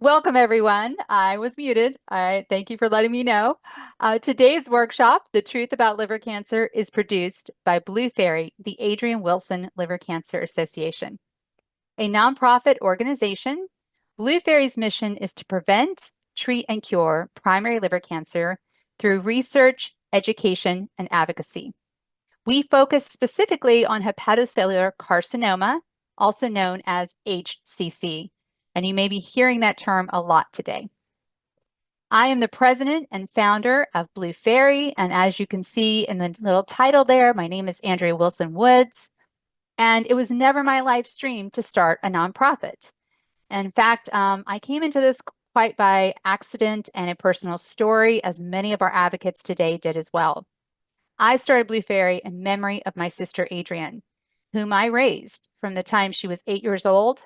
Welcome, everyone. I was muted. I thank you for letting me know. Today's workshop, The Truth About Liver Cancer, is produced by Blue Faery, the Adrian Wilson Liver Cancer Association. A nonprofit organization, Blue Faery's mission is to prevent, treat, and cure primary liver cancer through research, education, and advocacy. We focus specifically on hepatocellular carcinoma, also known as HCC, and you may be hearing that term a lot today. I am the president and founder of Blue Faery, and as you can see in the little title there, my name is Andrea Wilson Woods, and it was never my life's dream to start a nonprofit. In fact, I came into this quite by accident and a personal story, as many of our advocates today did as well. I started Blue Faery in memory of my sister Adrienne, whom I raised from the time she was 8 years old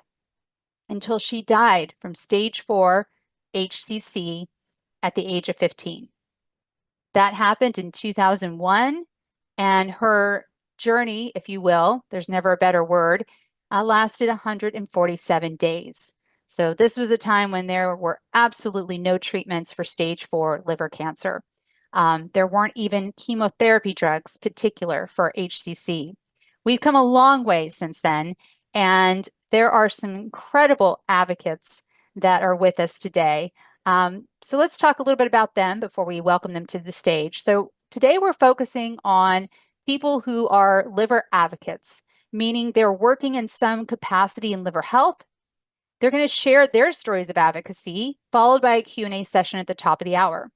until she died from stage 4 HCC at the age of 15. That happened in 2001, and her journey, if you will, there's never a better word, lasted 147 days. So this was a time when there were absolutely no treatments for stage 4 liver cancer. There weren't even chemotherapy drugs particular for HCC. We've come a long way since then, and there are some incredible advocates that are with us today. So let's talk a little bit about them before we welcome them to the stage. So today we're focusing on people who are liver advocates, meaning they're working in some capacity in liver health. They're going to share their stories of advocacy, followed by a Q&A session at the top of the hour.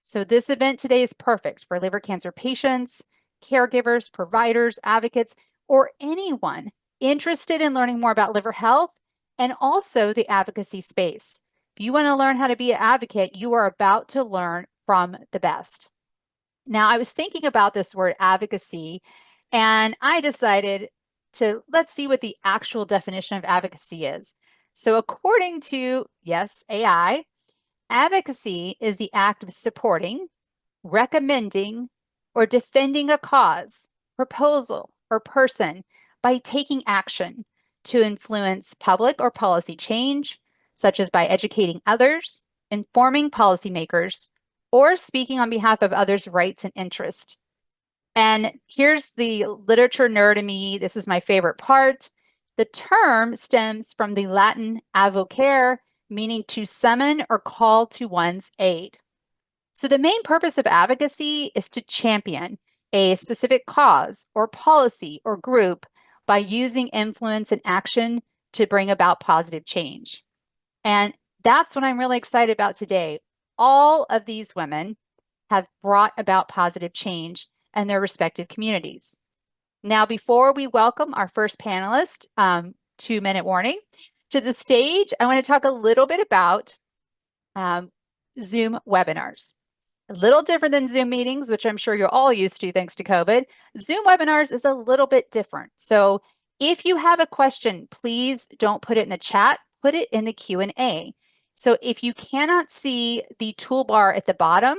So this event today is perfect for liver cancer patients, caregivers, providers, advocates, or anyone interested in learning more about liver health and also the advocacy space. If you want to learn how to be an advocate, you are about to learn from the best. Now, I was thinking about this word advocacy, and I decided let's see what the actual definition of advocacy is. So according to, yes, AI, advocacy is the act of supporting, recommending, or defending a cause, proposal, or person by taking action to influence public or policy change, such as by educating others, informing policymakers, or speaking on behalf of others' rights and interests. And here's the literature nerd in me. This is my favorite part. The term stems from the Latin advocare, meaning to summon or call to one's aid. So the main purpose of advocacy is to champion a specific cause or policy or group by using influence and action to bring about positive change. And that's what I'm really excited about today. All of these women have brought about positive change in their respective communities. Now, before we welcome our first panelist, 2-minute warning, to the stage, I want to talk a little bit about Zoom webinars. A little different than Zoom meetings, which I'm sure you're all used to thanks to COVID. Zoom webinars is a little bit different. So if you have a question, please don't put it in the chat, put it in the Q&A. So if you cannot see the toolbar at the bottom,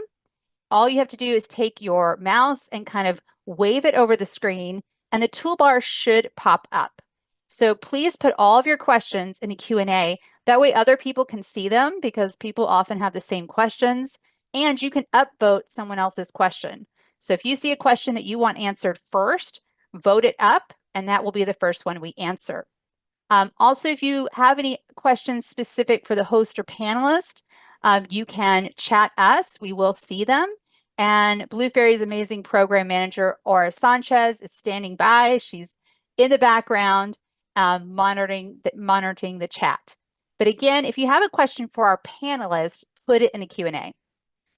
all you have to do is take your mouse and kind of wave it over the screen, and the toolbar should pop up. So please put all of your questions in the Q&A. That way other people can see them, because people often have the same questions, and you can upvote someone else's question. So if you see a question that you want answered first, vote it up, and that will be the first one we answer. Also, if you have any questions specific for the host or panelist, you can chat us. We will see them. And Blue Faery's amazing program manager, Aura Sanchez, is standing by. She's in the background monitoring the chat. But again, if you have a question for our panelists, put it in the Q&A.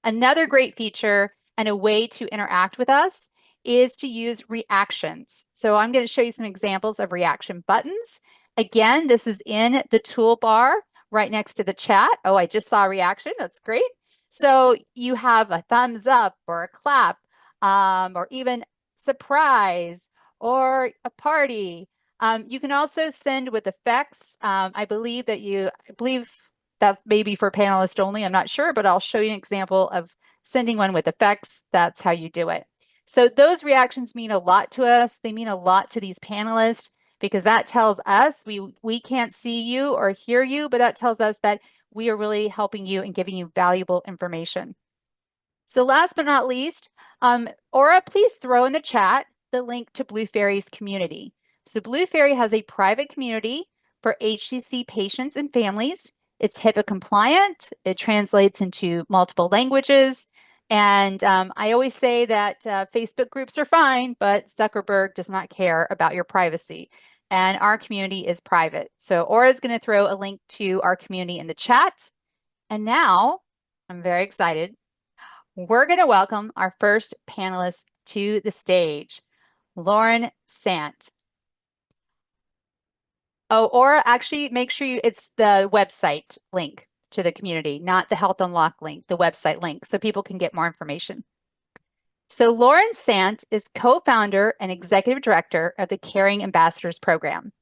Another great feature and a way to interact with us is to use reactions. So I'm going to show you some examples of reaction buttons. Again, this is in the toolbar right next to the chat. Oh, I just saw a reaction. That's great. So you have a thumbs up or a clap, or even surprise or a party. You can also send with effects. I believe that's maybe for panelists only. I'm not sure, but I'll show you an example of sending one with effects. That's how you do it. So those reactions mean a lot to us. They mean a lot to these panelists, because that tells us we can't see you or hear you, but that tells us that we are really helping you and giving you valuable information. So last but not least, Aura, please throw in the chat the link to Blue Faery's community. So Blue Faery has a private community for HCC patients and families. It's HIPAA compliant. It translates into multiple languages. And I always say that Facebook groups are fine, but Zuckerberg does not care about your privacy. And our community is private. So Aura is going to throw a link to our community in the chat. And now I'm very excited. We're going to welcome our first panelist to the stage, Lorren Sandt. Oh, or actually make sure it's the website link to the community, not the Health Unlock link, the website link, so people can get more information. So Lorren Sandt is co-founder and executive director of the Caring Ambassadors Program.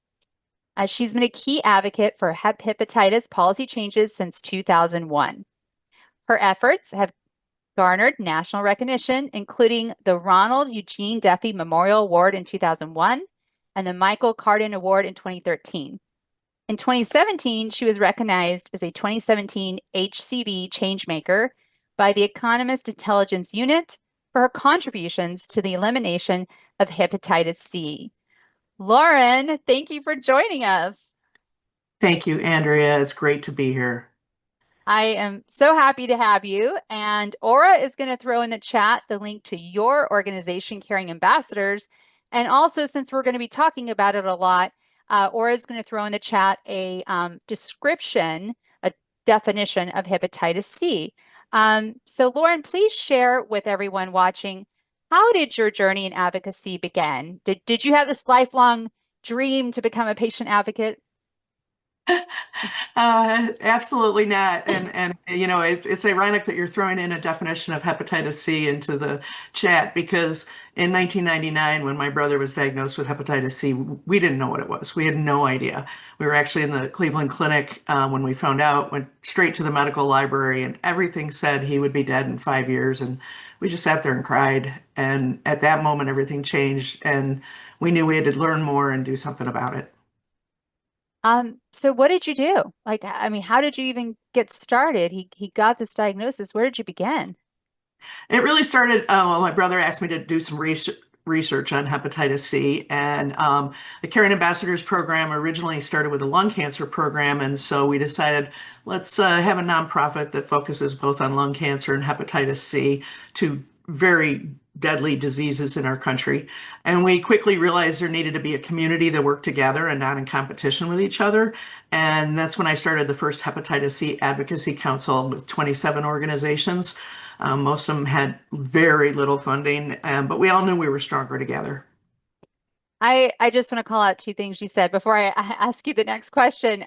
She's been a key advocate for hepatitis policy changes since 2001. Her efforts have garnered national recognition, including the Ronald Eugene Duffy Memorial Award in 2001 and the Michael Carden Award in 2013. In 2017, she was recognized as a 2017 HCB Changemaker by the Economist Intelligence Unit for her contributions to the elimination of hepatitis C. Lorren, thank you for joining us. Thank you, Andrea. It's great to be here. I am so happy to have you. And Aura is going to throw in the chat the link to your organization, Caring Ambassadors. And also, since we're going to be talking about it a lot, Aura is going to throw in the chat a description, a definition of hepatitis C. So Lorren, please share with everyone watching, how did your journey in advocacy begin? Did you have this lifelong dream to become a patient advocate? Absolutely not. And you know, it's ironic that you're throwing in a definition of hepatitis C into the chat because in 1999, when my brother was diagnosed with hepatitis C, we didn't know what it was. We had no idea. We were actually in the Cleveland Clinic when we found out, went straight to the medical library, and everything said he would be dead in 5 years. And we just sat there and cried. And at that moment, everything changed, and we knew we had to learn more and do something about it. So what did you do? Like, I mean, how did you even get started? He got this diagnosis. Where did you begin? It really started, well, my brother asked me to do some research on hepatitis C, and the Caring Ambassadors program originally started with a lung cancer program, and so we decided let's have a nonprofit that focuses both on lung cancer and hepatitis C, two very deadly diseases in our country. And we quickly realized there needed to be a community that worked together and not in competition with each other. And that's when I started the first Hepatitis C Advocacy Council with 27 organizations. Most of them had very little funding, but we all knew we were stronger together. I just want to call out two things you said before I ask you the next question.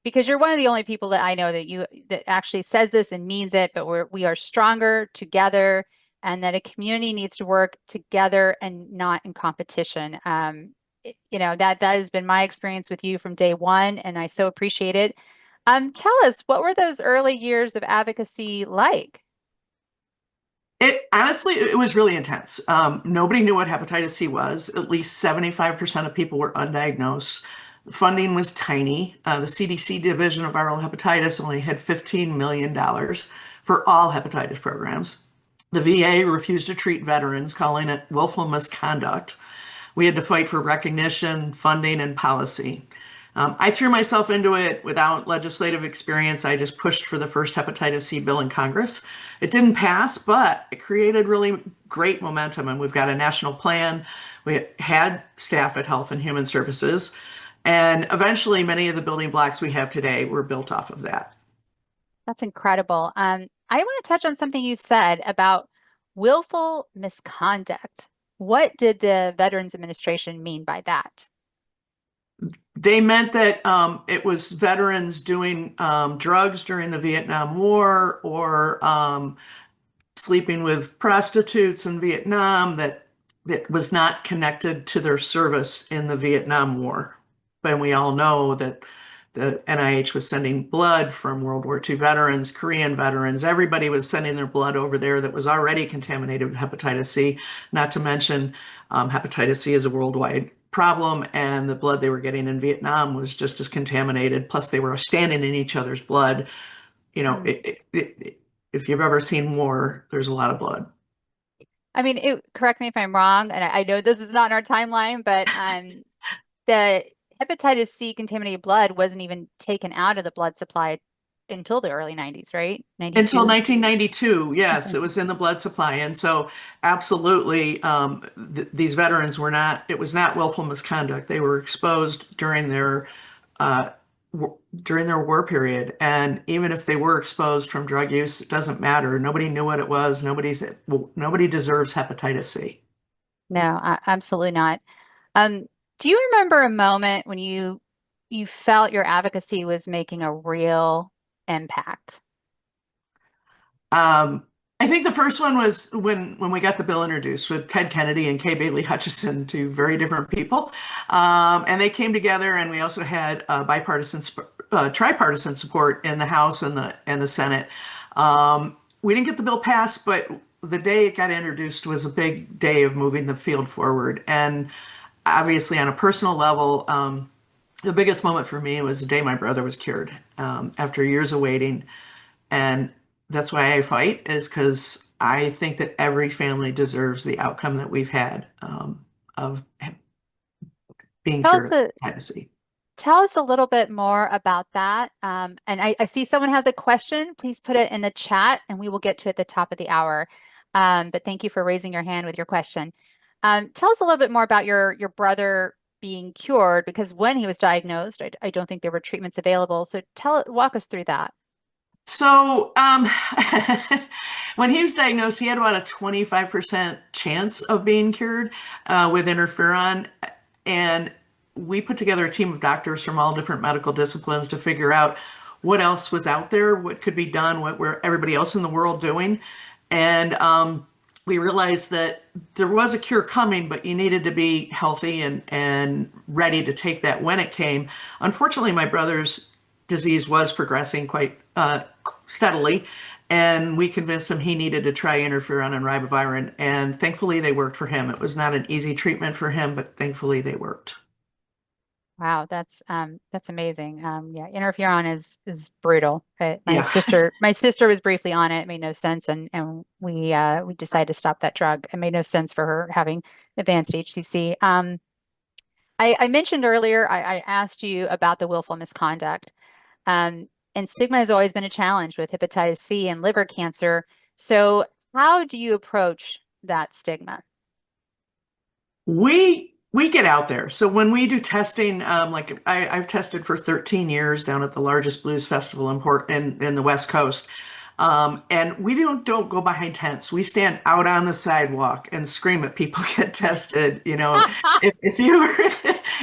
Because you're one of the only people that I know that actually says this and means it, but we are stronger together, and that a community needs to work together and not in competition. You know, that has been my experience with you from day one, and I so appreciate it. Tell us, what were those early years of advocacy like? It honestly, it was really intense. Nobody knew what hepatitis C was. At least 75% of people were undiagnosed. Funding was tiny. The CDC division of viral hepatitis only had $15 million for all hepatitis programs. The VA refused to treat veterans, calling it willful misconduct. We had to fight for recognition, funding, and policy. I threw myself into it without legislative experience. I just pushed for the first hepatitis C bill in Congress. It didn't pass, but it created really great momentum, and we've got a national plan. We had staff at Health and Human Services, and eventually many of the building blocks we have today were built off of that. That's incredible. I want to touch on something you said about willful misconduct. What did the Veterans Administration mean by that? They meant that it was veterans doing drugs during the Vietnam War or sleeping with prostitutes in Vietnam that was not connected to their service in the Vietnam War. But we all know that the NIH was sending blood from World War II veterans, Korean veterans, everybody was sending their blood over there that was already contaminated with hepatitis C, not to mention hepatitis C is a worldwide problem, and the blood they were getting in Vietnam was just as contaminated. Plus, they were standing in each other's blood. You know, Mm. if you've ever seen war, there's a lot of blood. I mean, correct me if I'm wrong, and I know this is not in our timeline, but the hepatitis C contaminated blood wasn't even taken out of the blood supply until the early 90s, right? Until 92? 1992, yes, it 1992. was in the blood supply. And so, absolutely, these veterans were not, it was not willful misconduct. They were exposed uh, during their war period. And even if they were exposed from drug use, it doesn't matter. Nobody knew what it was. Nobody deserves hepatitis C. No, absolutely not. Um, do you remember a moment when you felt your advocacy was making a real impact? Um, I think the first one was when we got the bill introduced with Ted Kennedy and Kay Bailey Hutchison, two very different people, and they came together, and we also had tripartisan support in the House and the Senate. We didn't get the bill passed, but the day it got introduced was a big day of moving the field forward. And obviously, on a personal level, the biggest moment for me was the day my brother was cured after years of waiting. And that's why I fight, is because I think that every family deserves the outcome that we've had of being Tell cured us of a hepatitis C. Tell us a little bit more about that. And I see someone has a question. Please put it in the chat and we will get to it at the top of the hour. But thank you for raising your hand with your question. Tell us a little bit more about your brother being cured, because when he was diagnosed, I don't think there were treatments available. So walk us through that. So, when he was diagnosed, he had about a 25% chance of being cured with interferon. And we put together a team of doctors from all different medical disciplines to figure out what else was out there, what could be done, what were everybody else in the world doing. And we realized that there was a cure coming, but you needed to be healthy and ready to take that when it came. Unfortunately, my brother's disease was progressing quite steadily, and we convinced him he needed to try interferon and ribavirin, and thankfully they worked for him. It was not an easy treatment for him, but thankfully they worked. Wow, that's amazing. Yeah, interferon is brutal. My Yeah. sister was briefly on it. It made no sense, and we decided to stop that drug. It made no sense for her having advanced HCC. I mentioned earlier, I asked you about the willful misconduct. And stigma has always been a challenge with hepatitis C and liver cancer. So how do you approach that stigma? We get out there. So when we do testing, like I've tested for 13 years down at the largest blues festival in the West Coast. And we don't go behind tents. We stand out on the sidewalk and scream at people get tested. You know, if you were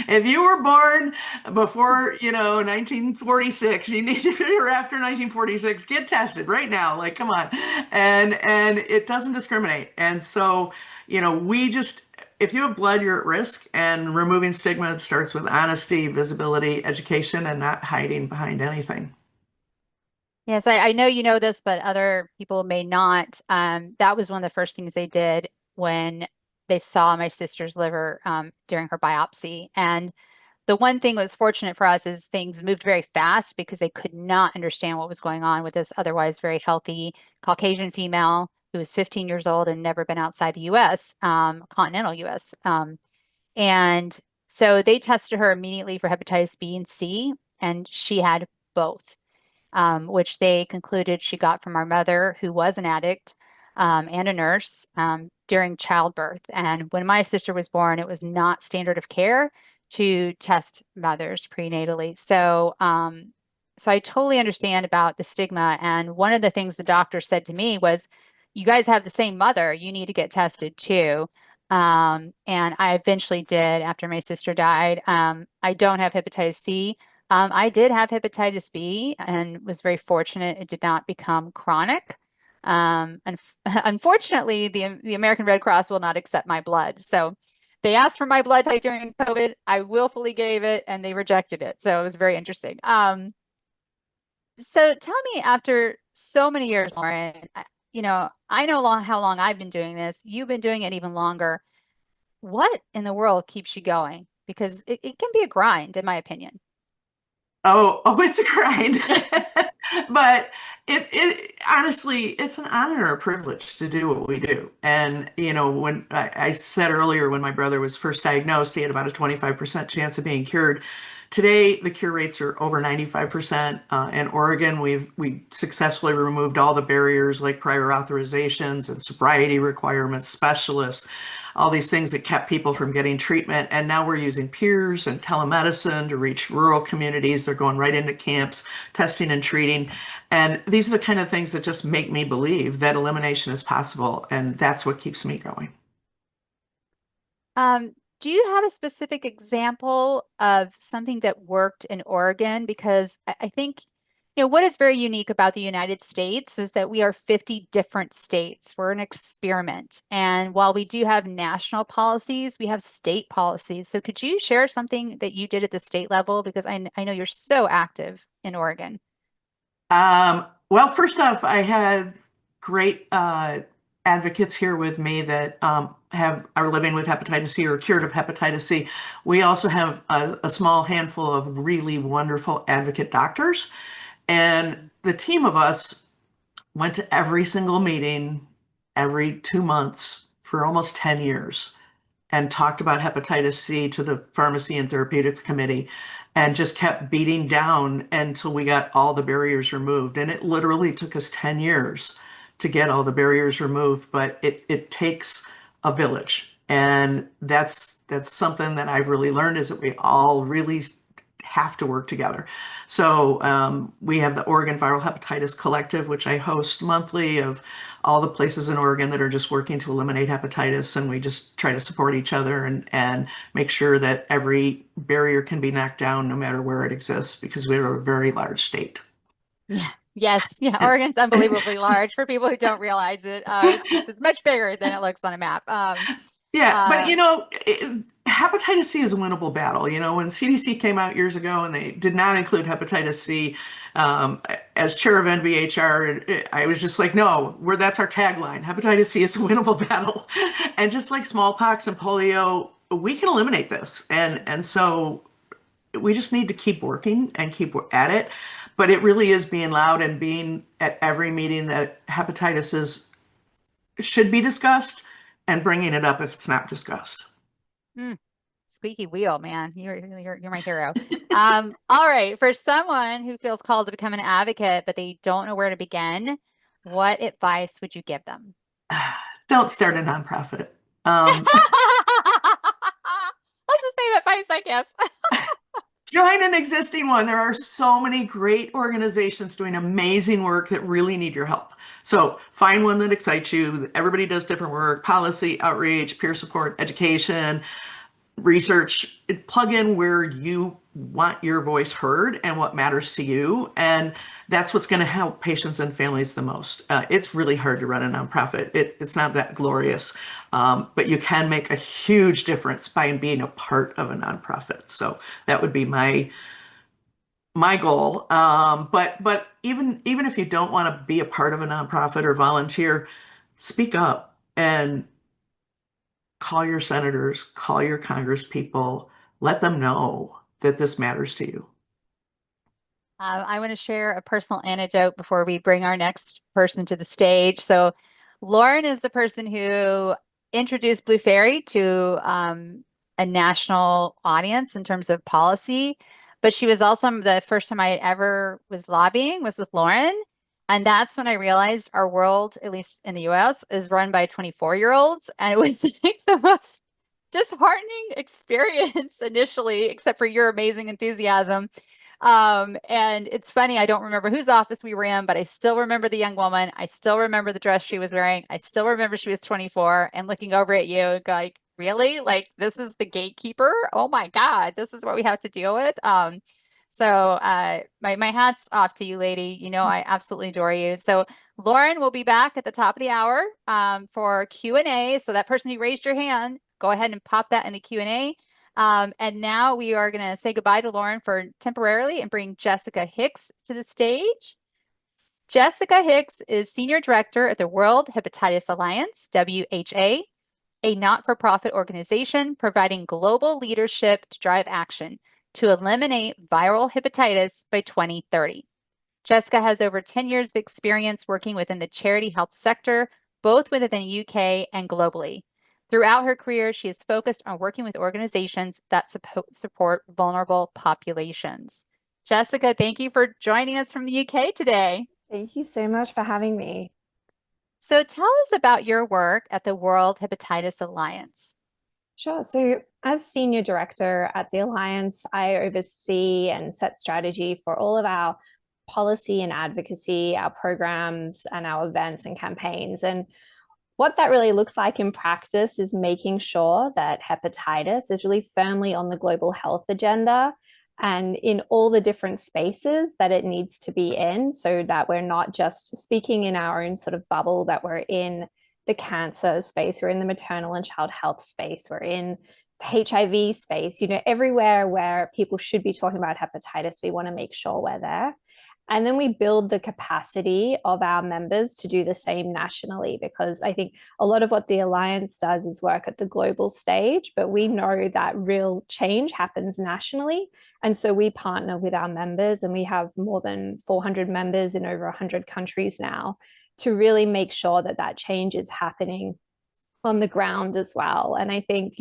if you were born before, 1946, you need if you're after 1946, get tested right now. Like, come on. And it doesn't discriminate. And so, we just if you have blood, you're at risk, and removing stigma starts with honesty, visibility, education, and not hiding behind anything. Yes, I know you know this, but other people may not. That was one of the first things they did when they saw my sister's liver during her biopsy. And the one thing that was fortunate for us is things moved very fast because they could not understand what was going on with this otherwise very healthy Caucasian female who was 15 years old and never been outside the US, continental US. And so they tested her immediately for hepatitis B and C, and she had both, which they concluded she got from our mother, who was an addict and a nurse during childbirth. And when my sister was born, it was not standard of care to test mothers prenatally. So I totally understand about the stigma. And one of the things the doctor said to me was, "You guys have the same mother. You need to get tested too." And I eventually did after my sister died. I don't have hepatitis C. I did have hepatitis B and was very fortunate it did not become chronic. And unfortunately, the American Red Cross will not accept my blood. So they asked for my blood type during COVID. I willfully gave it, and they rejected it. So it was very interesting. So tell me, after so many years, Lorren, I know how long I've been doing this. You've been doing it even longer. What in the world keeps you going? Because it can be a grind, in my opinion. Oh, it's a grind. But it honestly, it's an honor or a privilege to do what we do. And, when I said earlier, when my brother was first diagnosed, he had about a 25% chance of being cured. Today, the cure rates are over 95%. In Oregon, we successfully removed all the barriers like prior authorizations and sobriety requirements, specialists, all these things that kept people from getting treatment. And now we're using peers and telemedicine to reach rural communities. They're going right into camps, testing and treating. And these are the kind of things that just make me believe that elimination is possible. And that's what keeps me going. Do you have a specific example of something that worked in Oregon? Because I think, what is very unique about the United States is that we are 50 different states. We're an experiment. And while we do have national policies, we have state policies. So could you share something that you did at the state level? Because I know you're so active in Oregon. Well, first off, I had great advocates here with me that are living with hepatitis C or cured of hepatitis C. We also have a small handful of really wonderful advocate doctors, and the team of us went to every single meeting every 2 months for almost 10 years and talked about hepatitis C to the Pharmacy and Therapeutics Committee and just kept beating down until we got all the barriers removed. And it literally took us 10 years to get all the barriers removed, but it takes a village. And that's something that I've really learned is that we all really have to work together. So we have the Oregon Viral Hepatitis Collective, which I host monthly, of all the places in Oregon that are just working to eliminate hepatitis. And we just try to support each other and make sure that every barrier can be knocked down no matter where it exists, because we're a very large state. Yeah. Yes. Yeah. Oregon's unbelievably large for people who don't realize it. It's much bigger than it looks on a map. Yeah, but Uh, hepatitis C is a winnable battle. When CDC came out years ago and they did not include hepatitis C, as chair of NVHR, I was just like, no, that's our tagline. Hepatitis C is a winnable battle. And just like smallpox and polio, we can eliminate this. And so we just need to keep working and keep at it. But it really is being loud and being at every meeting that hepatitis should be discussed and bringing it up if it's not discussed. mm, Squeaky wheel, man. You're my hero. All right. For someone who feels called to become an advocate, but they don't know where to begin, what advice would you give them? Don't start a nonprofit. That's Um, the same advice I give. Join an existing one. There are so many great organizations doing amazing work that really need your help. So find one that excites you. Everybody does different work: policy, outreach, peer support, education, research. Plug in where you want your voice heard and what matters to you. And that's what's going to help patients and families the most. It's really hard to run a nonprofit. It's not that glorious, but you can make a huge difference by being a part of a nonprofit. So that would be my goal. But even if you don't want to be a part of a nonprofit or volunteer, speak up and call your senators, call your congresspeople, let them know that this matters to you. I want to share a personal anecdote before we bring our next person to the stage. So, Lorren is the person who introduced Blue Faery to a national audience in terms of policy. But she was also the first time I ever was lobbying was with Lorren. And that's when I realized our world, at least in the US, is run by 24-year-olds. And it was like the most disheartening experience initially, except for your amazing enthusiasm. And it's funny, I don't remember whose office we were in, but I still remember the young woman. I still remember the dress she was wearing. I still remember she was 24 and looking over at you and like, really? Like, this is the gatekeeper? Oh my God, this is what we have to deal with. My hat's off to you, lady. I absolutely adore you. So Lorren will be back at the top of the hour for Q&A. So that person who raised your hand, go ahead and pop that in the Q&A. And now we are going to say goodbye to Lorren for temporarily and bring Jessica Hicks to the stage. Jessica Hicks is Senior Director at the World Hepatitis Alliance, WHA, a not-for-profit organization providing global leadership to drive action to eliminate viral hepatitis by 2030. Jessica has over 10 years of experience working within the charity health sector, both within the UK and globally. Throughout her career, she is focused on working with organizations that support vulnerable populations. Jessica, thank you for joining us from the UK today. Thank you so much for having me. So tell us about your work at the World Hepatitis Alliance. Sure. So, as Senior Director at the Alliance, I oversee and set strategy for all of our policy and advocacy, our programs, and our events and campaigns. And what that really looks like in practice is making sure that hepatitis is really firmly on the global health agenda and in all the different spaces that it needs to be in, so that we're not just speaking in our own sort of bubble, that we're in the cancer space, we're in the maternal and child health space, we're in the HIV space, everywhere where people should be talking about hepatitis, we want to make sure we're there. And then we build the capacity of our members to do the same nationally, because I think a lot of what the Alliance does is work at the global stage, but we know that real change happens nationally. And so we partner with our members, and we have more than 400 members in over 100 countries now, to really make sure that that change is happening on the ground as well. And I think,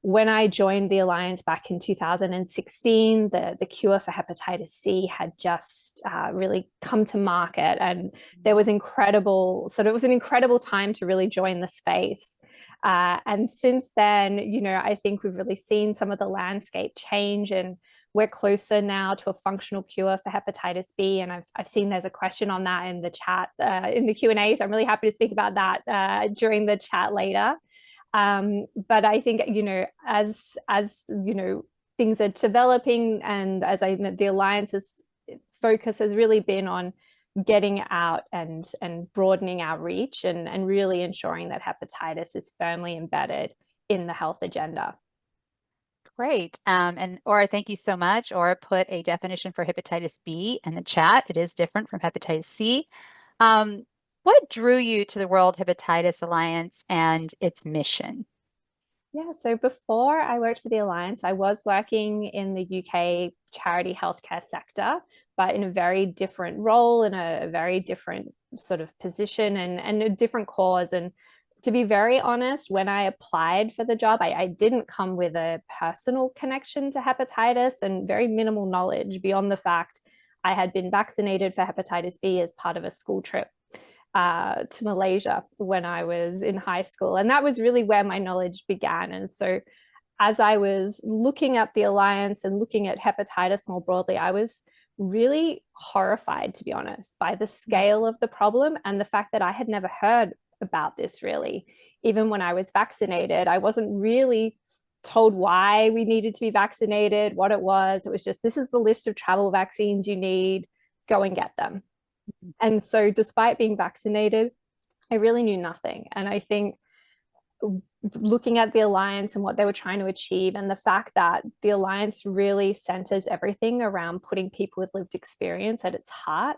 when I joined the Alliance back in 2016, the cure for hepatitis C had just really come to market, and there was it was an incredible time to really join the space. And since then, I think we've really seen some of the landscape change, and we're closer now to a functional cure for hepatitis B. And I've seen there's a question on that in the chat, in the Q&A. So I'm really happy to speak about that during the chat later. But I think, as things are developing, and as the Alliance's focus has really been on getting out and broadening our reach, and really ensuring that hepatitis is firmly embedded in the health agenda. Great. And Aura, thank you so much. Aura put a definition for hepatitis B in the chat. It is different from hepatitis C. What drew you to the World Hepatitis Alliance and its mission? Yeah, so before I worked for the Alliance, I was working in the UK charity healthcare sector, but in a very different role, in a very different sort of position, and a different cause. And to be very honest, when I applied for the job, I didn't come with a personal connection to hepatitis, and very minimal knowledge beyond the fact I had been vaccinated for hepatitis B as part of a school trip to Malaysia when I was in high school. And that was really where my knowledge began. And so as I was looking at the Alliance and looking at hepatitis more broadly, I was really horrified, to be honest, by the scale of the problem and the fact that I had never heard about this really. Even when I was vaccinated, I wasn't really told why we needed to be vaccinated, what it was. It was just, this is the list of travel vaccines you need, go and get them. And so despite being vaccinated, I really knew nothing. And I think looking at the Alliance and what they were trying to achieve, and the fact that the Alliance really centers everything around putting people with lived experience at its heart,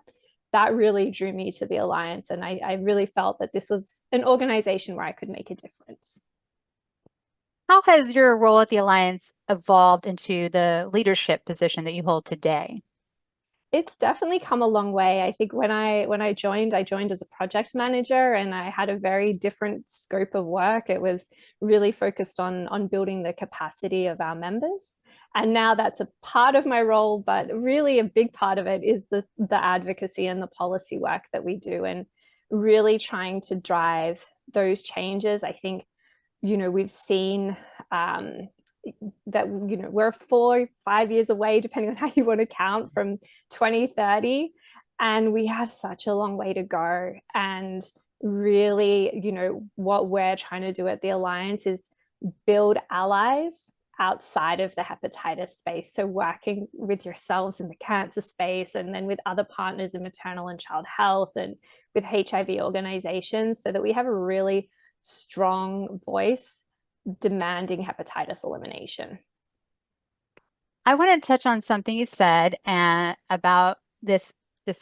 that really drew me to the Alliance. And I really felt that this was an organization where I could make a difference. How has your role at the Alliance evolved into the leadership position that you hold today? It's definitely come a long way. I think when I joined as a project manager, and I had a very different scope of work. It was really focused on building the capacity of our members. And now that's a part of my role, but really a big part of it is the advocacy and the policy work that we do, and really trying to drive those changes. I think, we've seen that we're 4 or 5 years away, depending on how you want to count, from 2030, and we have such a long way to go. And really, what we're trying to do at the Alliance is build allies outside of the hepatitis space, so working with yourselves in the cancer space, and then with other partners in maternal and child health, and with HIV organizations, so that we have a really strong voice demanding hepatitis elimination. I want to touch on something you said about this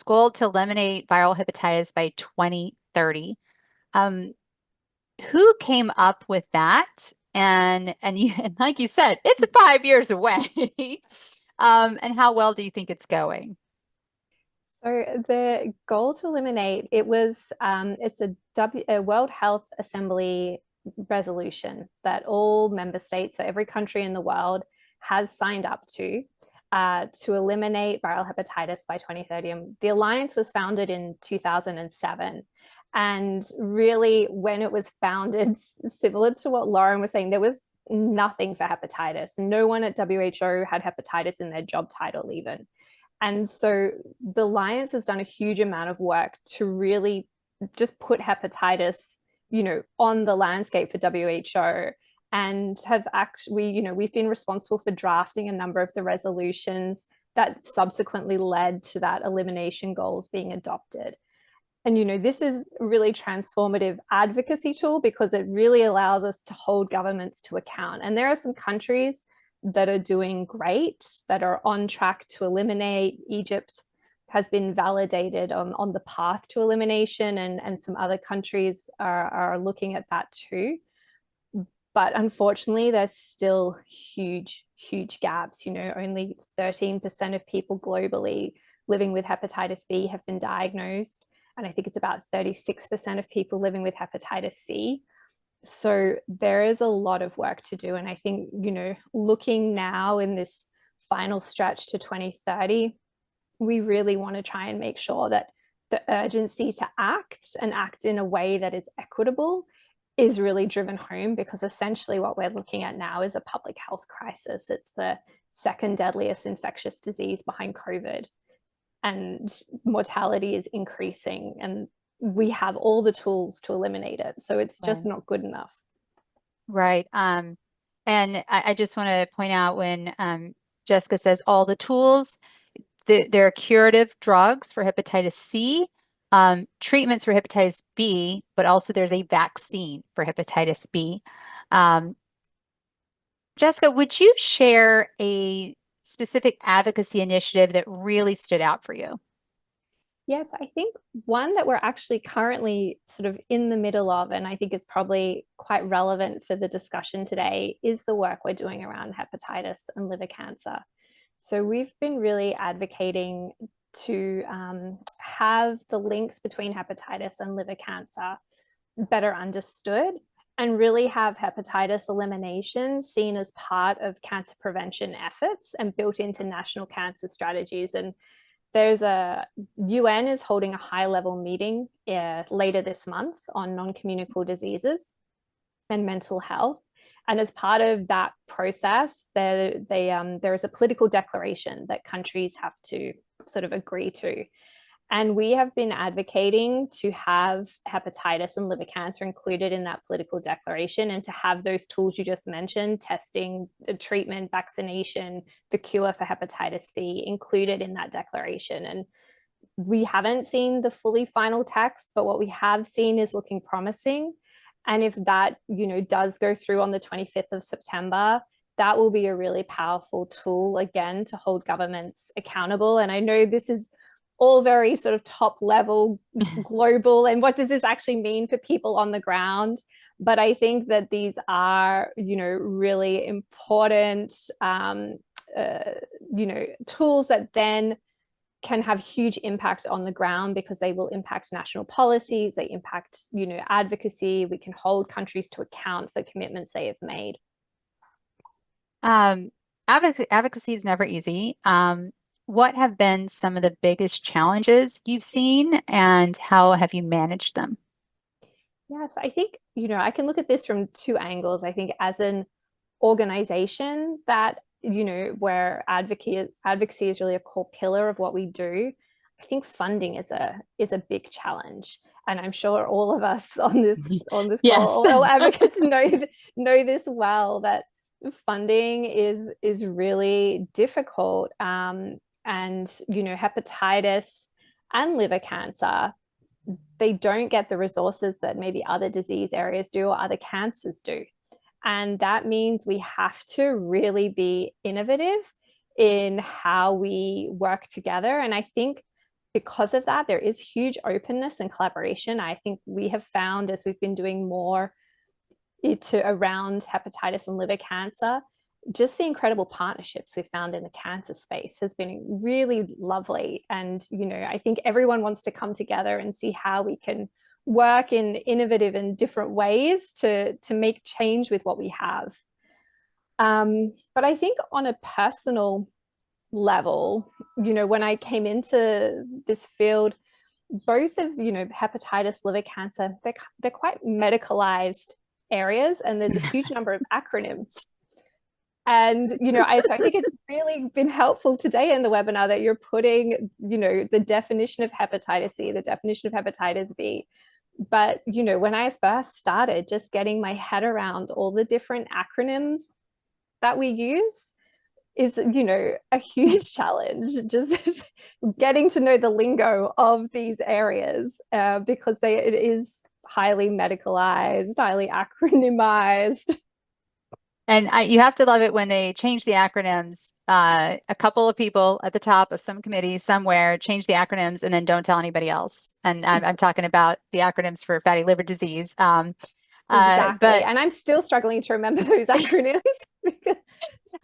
goal to eliminate viral hepatitis by 2030. who came up with that? And you, and like you said, it's 5 years away. And how well do you think it's going? So the goal to eliminate it was it's a World Health Assembly resolution that all member states, so every country in the world, has signed up to eliminate viral hepatitis by 2030. And the alliance was founded in 2007. And really, when it was founded, similar to what Lorren was saying, there was nothing for hepatitis. No one at WHO had hepatitis in their job title, even. And so the Alliance has done a huge amount of work to really just put hepatitis, on the landscape for WHO, and have actually, we've been responsible for drafting a number of the resolutions that subsequently led to that elimination goals being adopted. And, this is a really transformative advocacy tool because it really allows us to hold governments to account. And there are some countries that are doing great, that are on track to eliminate. Egypt has been validated on the path to elimination, and some other countries are looking at that too. But unfortunately, there's still huge, huge gaps. Only 13% of people globally living with hepatitis B have been diagnosed. And I think it's about 36% of people living with hepatitis C. So there is a lot of work to do. And I think, looking now in this final stretch to 2030, we really want to try and make sure that the urgency to act and act in a way that is equitable is really driven home, because essentially what we're looking at now is a public health crisis. It's the second deadliest infectious disease behind COVID, and mortality is increasing, and we have all the tools to eliminate it. So it's just not good enough. Right. And I just want to point out when Jessica says all the tools, there are curative drugs for hepatitis C, treatments for hepatitis B, but also there's a vaccine for hepatitis B. Jessica, would you share a specific advocacy initiative that really stood out for you? Yes, I think one that we're actually currently sort of in the middle of, and I think is probably quite relevant for the discussion today, is the work we're doing around hepatitis and liver cancer. So we've been really advocating to have the links between hepatitis and liver cancer better understood, and really have hepatitis elimination seen as part of cancer prevention efforts and built into national cancer strategies. And there's a UN is holding a high-level meeting later this month on non-communicable diseases and mental health. And as part of that process, there is a political declaration that countries have to sort of agree to. And we have been advocating to have hepatitis and liver cancer included in that political declaration, and to have those tools you just mentioned, testing, treatment, vaccination, the cure for hepatitis C, included in that declaration. And we haven't seen the fully final text, but what we have seen is looking promising. And if that, does go through on the 25th of September, that will be a really powerful tool, again, to hold governments accountable. And I know this is all very sort of top level, global, and what does this actually mean for people on the ground? But I think that these are, really important, tools that then can have huge impact on the ground, because they will impact national policies, they impact, advocacy. We can hold countries to account for commitments they have made. Advocacy is never easy. What have been some of the biggest challenges you've seen, and how have you managed them? Yes, I think, I can look at this from two angles. I think as an organization that, where advocacy is really a core pillar of what we do, I think funding is a big challenge. And I'm sure all of us on this Yes. call, all advocates know this well, that funding is really difficult. And, hepatitis and liver cancer, they don't get the resources that maybe other disease areas do or other cancers do. And that means we have to really be innovative in how we work together. And I think because of that, there is huge openness and collaboration. I think we have found, as we've been doing more to around hepatitis and liver cancer, just the incredible partnerships we've found in the cancer space has been really lovely. And, I think everyone wants to come together and see how we can work in innovative and different ways to make change with what we have. But I think on a personal level, when I came into this field, both of, hepatitis, liver cancer, they're quite medicalized areas, and there's a huge number of acronyms. And, so I think it's really been helpful today in the webinar that you're putting, the definition of hepatitis C, the definition of hepatitis B. But, when I first started, just getting my head around all the different acronyms that we use is, a huge challenge, just getting to know the lingo of these areas, because it is highly medicalized, highly acronymized. And you have to love it when they change the acronyms. A couple of people at the top of some committee somewhere change the acronyms and then don't tell anybody else. And I'm talking about the acronyms for fatty liver disease. Exactly. But And I'm still struggling to remember those acronyms.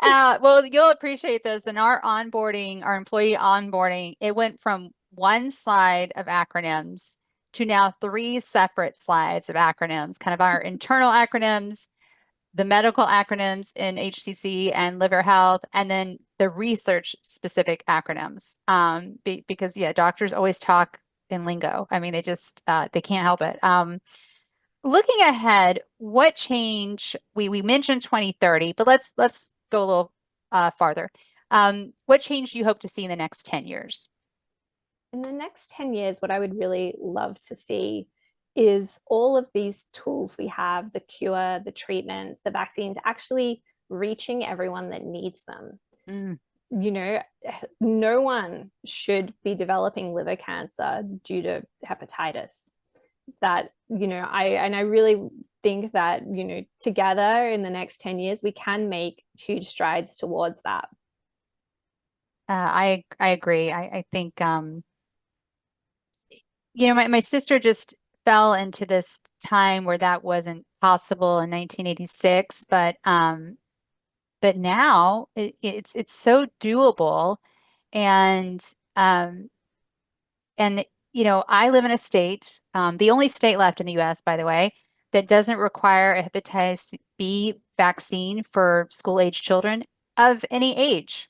well, you'll appreciate this. In our onboarding, our employee onboarding, it went from one slide of acronyms to now 3 separate slides of acronyms, kind of our internal acronyms, the medical acronyms in HCC and liver health, and then the research specific acronyms. Because yeah, doctors always talk in lingo. I mean, they just they can't help it. Looking ahead, what change we mentioned 2030, but let's go a little farther. What change do you hope to see in the next 10 years? In the next 10 years, what I would really love to see is all of these tools we have, the cure, the treatments, the vaccines, actually reaching everyone that needs them. Mm. No one should be developing liver cancer due to hepatitis. That, I really think that, together in the next 10 years, we can make huge strides towards that. I agree. I think my sister just fell into this time where that wasn't possible in 1986, but now it's so doable, and I live in a state, the only state left in the U.S., by the way, that doesn't require a hepatitis B vaccine for school-age children of any age.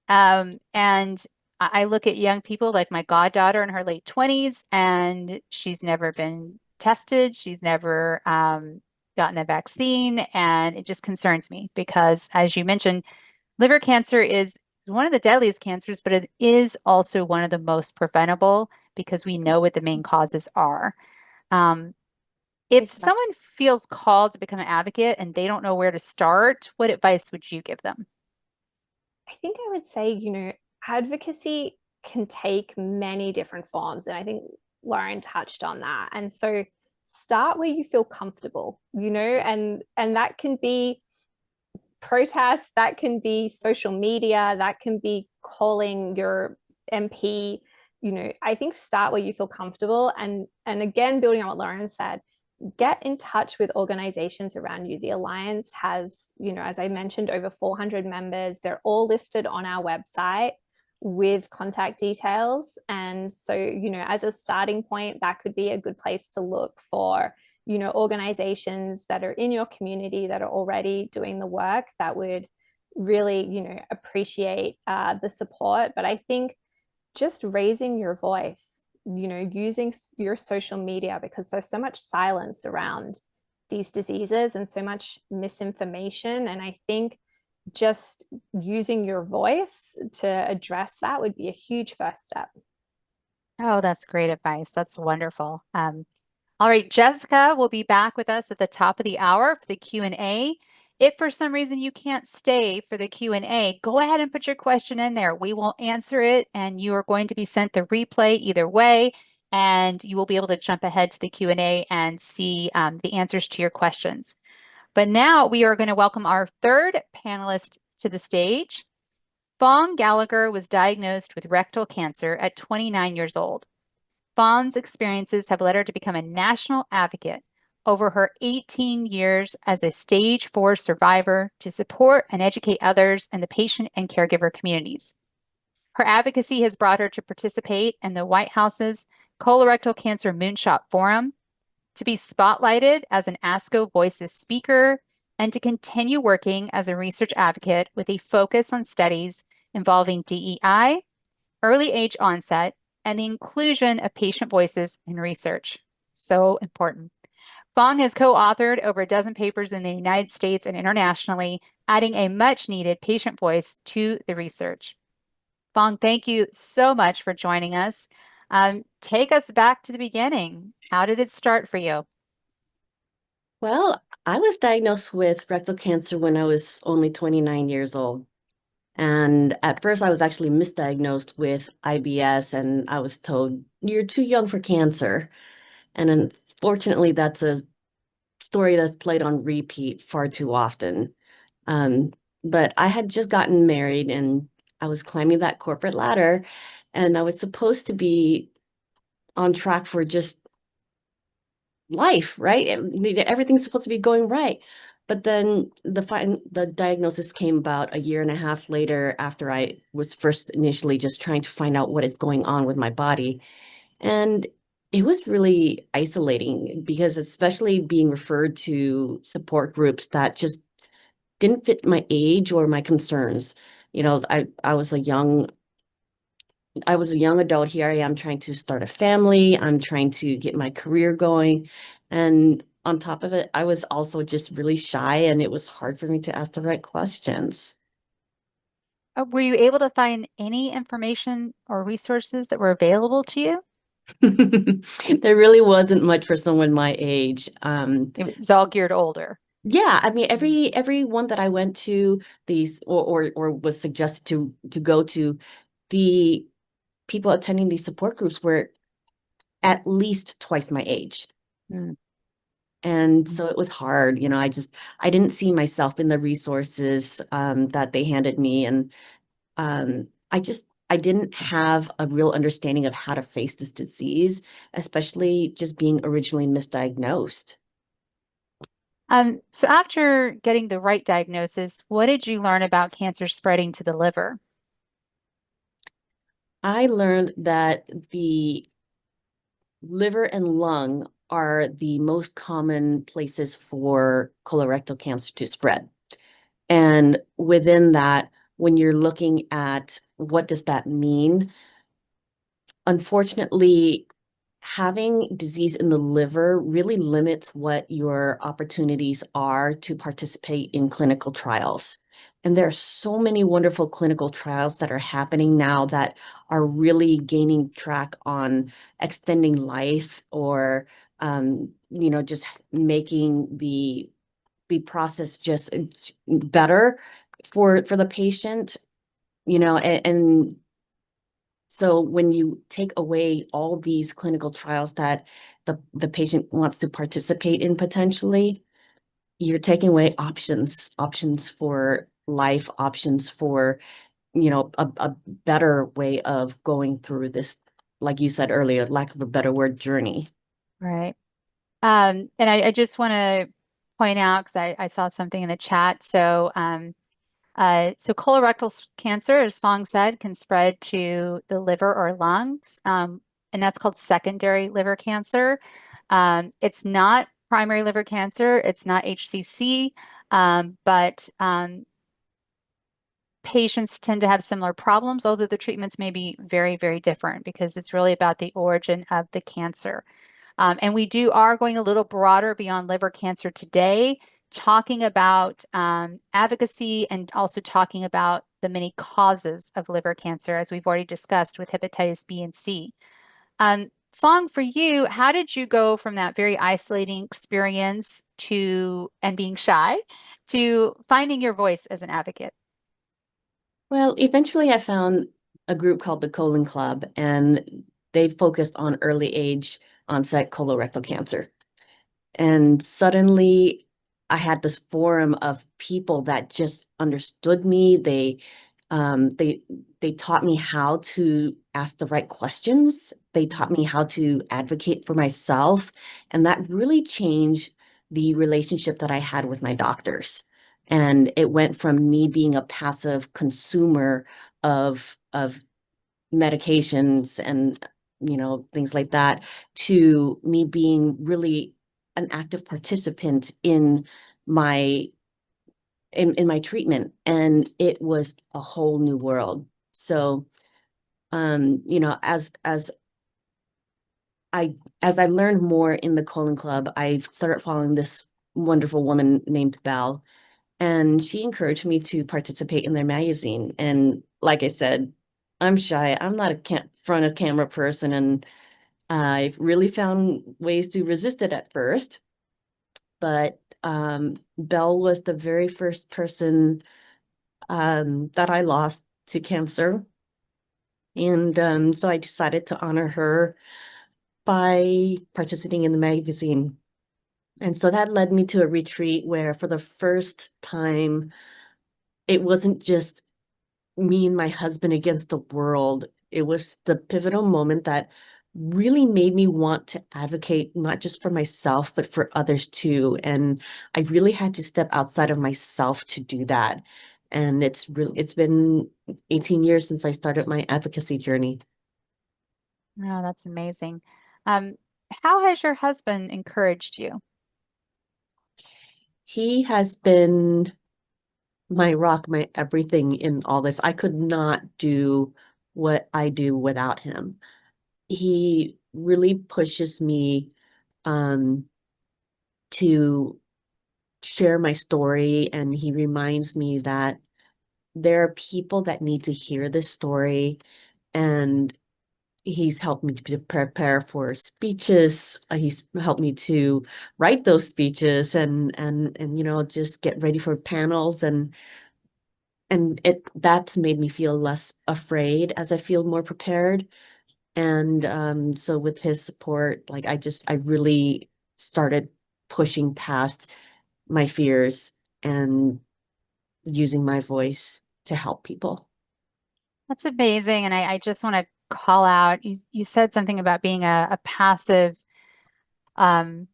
And I look at young people like my goddaughter in her late 20s, and she's never been tested. She's never gotten a vaccine. And it just concerns me because, as you mentioned, liver cancer is one of the deadliest cancers, but it is also one of the most preventable because we know what the main causes are. If someone feels called to become an advocate and they don't know where to start, what advice would you give them? I think I would say, advocacy can take many different forms. And I think Lorren touched on that. And so start where you feel comfortable, and that can be protests, that can be social media, that can be calling your MP. I think start where you feel comfortable. And again, building on what Lorren said, get in touch with organizations around you. The Alliance has, as I mentioned, over 400 members. They're all listed on our website with contact details. And so, as a starting point, that could be a good place to look for, organizations that are in your community that are already doing the work that would really, appreciate the support. But I think just raising your voice, using your social media, because there's so much silence around these diseases and so much misinformation. And I think just using your voice to address that would be a huge first step. Oh, that's great advice. That's wonderful. All right, Jessica will be back with us at the top of the hour for the Q&A. If for some reason you can't stay for the Q&A, go ahead and put your question in there. We will answer it, and you are going to be sent the replay either way, and you will be able to jump ahead to the Q&A and see the answers to your questions. But now we are going to welcome our third panelist to the stage. Phuong Gallagher was diagnosed with rectal cancer at 29 years old. Phuong's experiences have led her to become a national advocate, over her 18 years as a stage 4 survivor to support and educate others in the patient and caregiver communities. Her advocacy has brought her to participate in the White House's Colorectal Cancer Moonshot Forum, to be spotlighted as an ASCO Voices speaker, and to continue working as a research advocate with a focus on studies involving DEI, early age onset, and the inclusion of patient voices in research. So important. Phuong has co-authored over a dozen papers in the United States and internationally, adding a much-needed patient voice to the research. Phuong, thank you so much for joining us. Take us back to the beginning. How did it start for you? Well, I was diagnosed with rectal cancer when I was only 29 years old. And at first, I was actually misdiagnosed with IBS, and I was told, you're too young for cancer. And unfortunately, that's a story that's played on repeat far too often. But I had just gotten married, and I was climbing that corporate ladder, and I was supposed to be on track for just life, right? Everything's supposed to be going right. But then the diagnosis came about a year and a half later, after I was first initially just trying to find out what is going on with my body. And it was really isolating, because especially being referred to support groups that just didn't fit my age or my concerns. I was a young adult. Here I am trying to start a family. I'm trying to get my career going. And on top of it, I was also just really shy, and it was hard for me to ask the right questions. Were you able to find any information or resources that were available to you? There really wasn't much for someone my age. It was all geared older. Yeah, I mean, every one that I went to, these or was suggested to go to, the people attending these support groups were at least twice my age. Mm. And so it was hard. I didn't see myself in the resources that they handed me. And I didn't have a real understanding of how to face this disease, especially just being originally misdiagnosed. So after getting the right diagnosis, what did you learn about cancer spreading to the liver? I learned that the liver and lung are the most common places for colorectal cancer to spread. And within that, when you're looking at what does that mean, unfortunately, having disease in the liver really limits what your opportunities are to participate in clinical trials. And there are so many wonderful clinical trials that are happening now that are really gaining track on extending life, or just making the process just better for the patient. And so when you take away all these clinical trials that the patient wants to participate in potentially, you're taking away options for life, options for, a better way of going through this, like you said earlier, lack of a better word, journey. Right. And I just want to point out, because I saw something in the chat. So colorectal cancer, as Phuong said, can spread to the liver or lungs, and that's called secondary liver cancer. It's not primary liver cancer. It's not HCC, but patients tend to have similar problems, although the treatments may be very, very different, because it's really about the origin of the cancer. And we are going a little broader beyond liver cancer today, talking about advocacy, and also talking about the many causes of liver cancer, as we've already discussed with hepatitis B and C. Phuong, for you, how did you go from that very isolating experience and being shy, to finding your voice as an advocate? Well, eventually I found a group called the Colon Club, and they focused on early age onset colorectal cancer. And suddenly I had this forum of people that just understood me. They taught me how to ask the right questions They taught me how to advocate for myself, and that really changed the relationship that I had with my doctors. And it went from me being a passive consumer of medications and things like that, to me being really an active participant in my my treatment. And it was a whole new world. So I as I learned more in the Colon Club, I started following this wonderful woman named Belle, and she encouraged me to participate in their magazine. And like I said, I'm shy. I'm not a front of camera person, and I really found ways to resist it at first. But Belle was the very first person that I lost to cancer. And so I decided to honor her by participating in the magazine. And so that led me to a retreat where, for the first time, it wasn't just me and my husband against the world. It was the pivotal moment that really made me want to advocate not just for myself, but for others too. And I really had to step outside of myself to do that. And it's been 18 years since I started my advocacy journey. Oh, that's amazing. Um, how has your husband encouraged you? He has been my rock, my everything in all this. I could not do what I do without him. He really pushes me um, to share my story, and he reminds me that there are people that need to hear this story. And he's helped me to prepare for speeches. He's helped me to write those speeches, and just get ready for panels, and that's made me feel less afraid as I feel more prepared. And so with his support, like I really started pushing past my fears and using my voice to help people. That's amazing. And I just want to call out, you said something about being a passive um,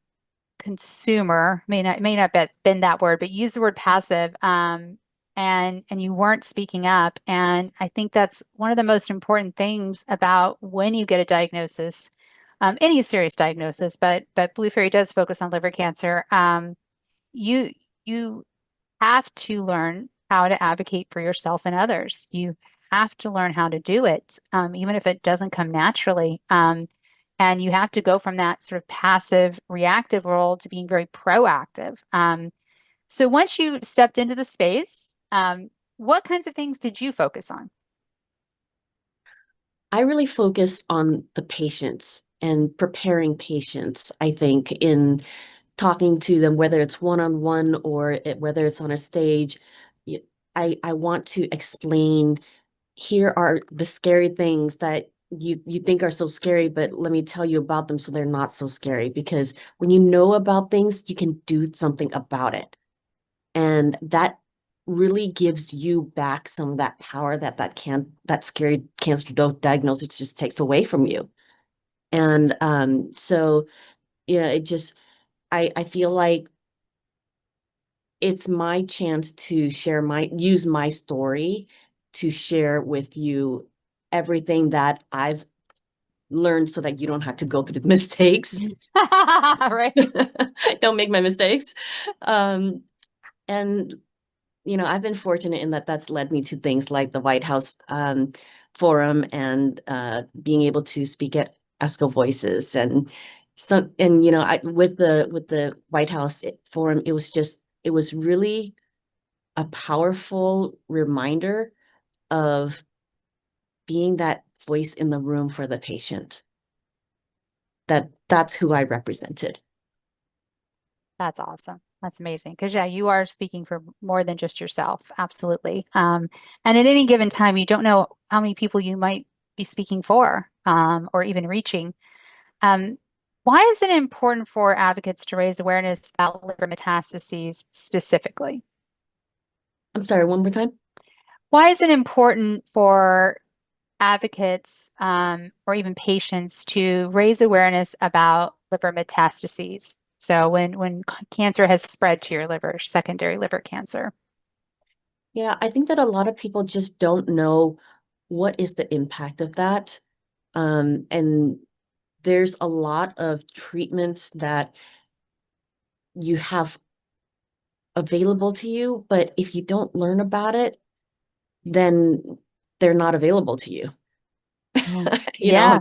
consumer. May not been that word, but use the word passive. And you weren't speaking up. And I think that's one of the most important things about when you get a diagnosis, any serious diagnosis, but Blue Fairy does focus on liver cancer. You you have to learn how to advocate for yourself and others. You have to learn how to do it, even if it doesn't come naturally. And you have to go from that sort of passive, reactive role to being very proactive. So once you stepped into the space, what kinds of things did you focus on? I really focus on the patients and preparing patients, I think, in talking to them, whether it's one-on-one or whether it's on a stage. I want to explain, here are the scary things that you think are so scary, but let me tell you about them so they're not so scary. Because when you know about things, you can do something about it. And that really gives you back some of that power that scary cancer diagnosis just takes away from you. And so it just I feel like it's my chance to use my story to share with you everything that I've learned, so that you don't have to go through the mistakes. Right. Don't make my mistakes. And I've been fortunate in that that's led me to things like the White House Forum, and being able to speak at ESCO Voices. And so, and with the White House Forum, it was really a powerful reminder of being that voice in the room for the patient. That's who I represented. That's awesome. That's amazing. Because yeah, you are speaking for more than just yourself. Absolutely. And at any given time, you don't know how many people you might be speaking for, or even reaching. Um, why is it important for advocates to raise awareness about liver metastases specifically? I'm sorry, one more time. Why is it important for advocates or even patients to raise awareness about liver metastases? So when cancer has spread to your liver, secondary liver cancer. Yeah, I think that a lot of people just don't know what is the impact of that. And there's a lot of treatments that you have available to you, but if you don't learn about it, then they're not available to you. You know, Yeah.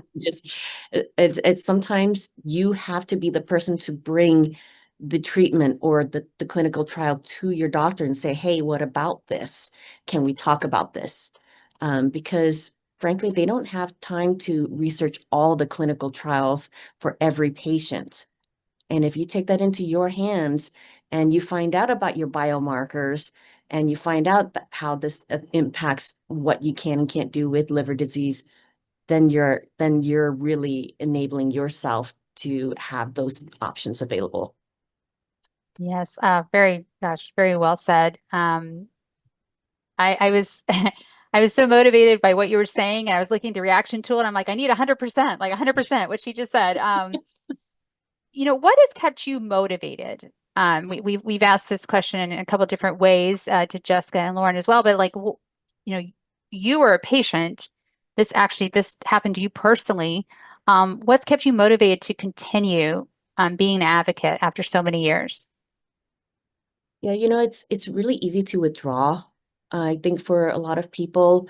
it's sometimes you have to be the person to bring the treatment or the clinical trial to your doctor and say, hey, what about this? Can we talk about this? Because frankly, they don't have time to research all the clinical trials for every patient. And if you take that into your hands and you find out about your biomarkers and you find out how this impacts what you can and can't do with liver disease, then you're really enabling yourself to have those options available. Yes. Very well said. I was I was so motivated by what you were saying, and I was looking at the reaction tool, and I'm like, I need 100%, like 100%, what she just said. What has kept you motivated? We've asked this question in a couple of different ways to Jessica and Lorren as well, but like, you were a patient. This happened to you personally. What's kept you motivated to continue being an advocate after so many years? Yeah, it's really easy to withdraw. I think for a lot of people,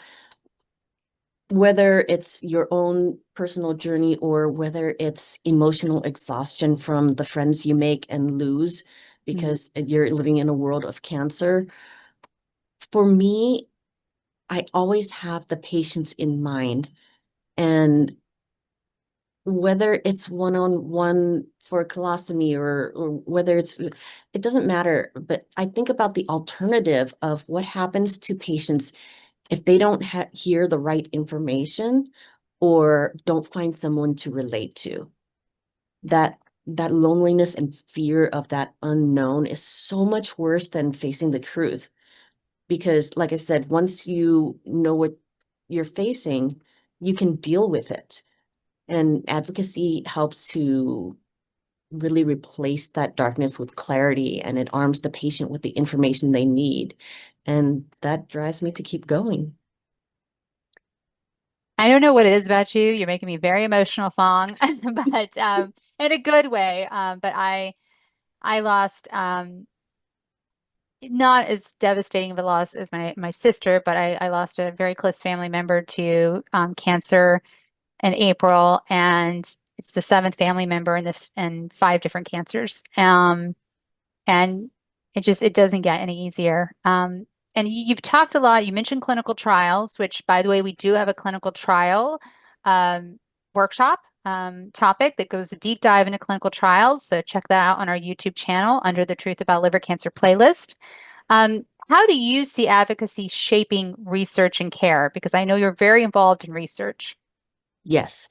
whether it's your own personal journey or whether it's emotional exhaustion from the friends you make and lose because you're living in a world of cancer. For me, I always have the patients in mind. And whether it's one-on-one for a colostomy or whether it doesn't matter. But I think about the alternative of what happens to patients if they don't hear the right information or don't find someone to relate to. That loneliness and fear of that unknown is so much worse than facing the truth. Because, like I said, once you know what you're facing, you can deal with it. And advocacy helps to really replace that darkness with clarity, and it arms the patient with the information they need. And that drives me to keep going. I don't know what it is about you. You're making me very emotional, Fong, but in a good way. But I lost not as devastating of a loss as my sister, but I lost a very close family member to cancer in April, and it's the seventh family member in and five different cancers. And it doesn't get any easier. And you've talked a lot. You mentioned clinical trials, which, by the way, we do have a clinical trial um, workshop topic that goes a deep dive into clinical trials. So check that out on our YouTube channel under the Truth About Liver Cancer playlist. How do you see advocacy shaping research and care? Because I know you're very involved in research. Yes,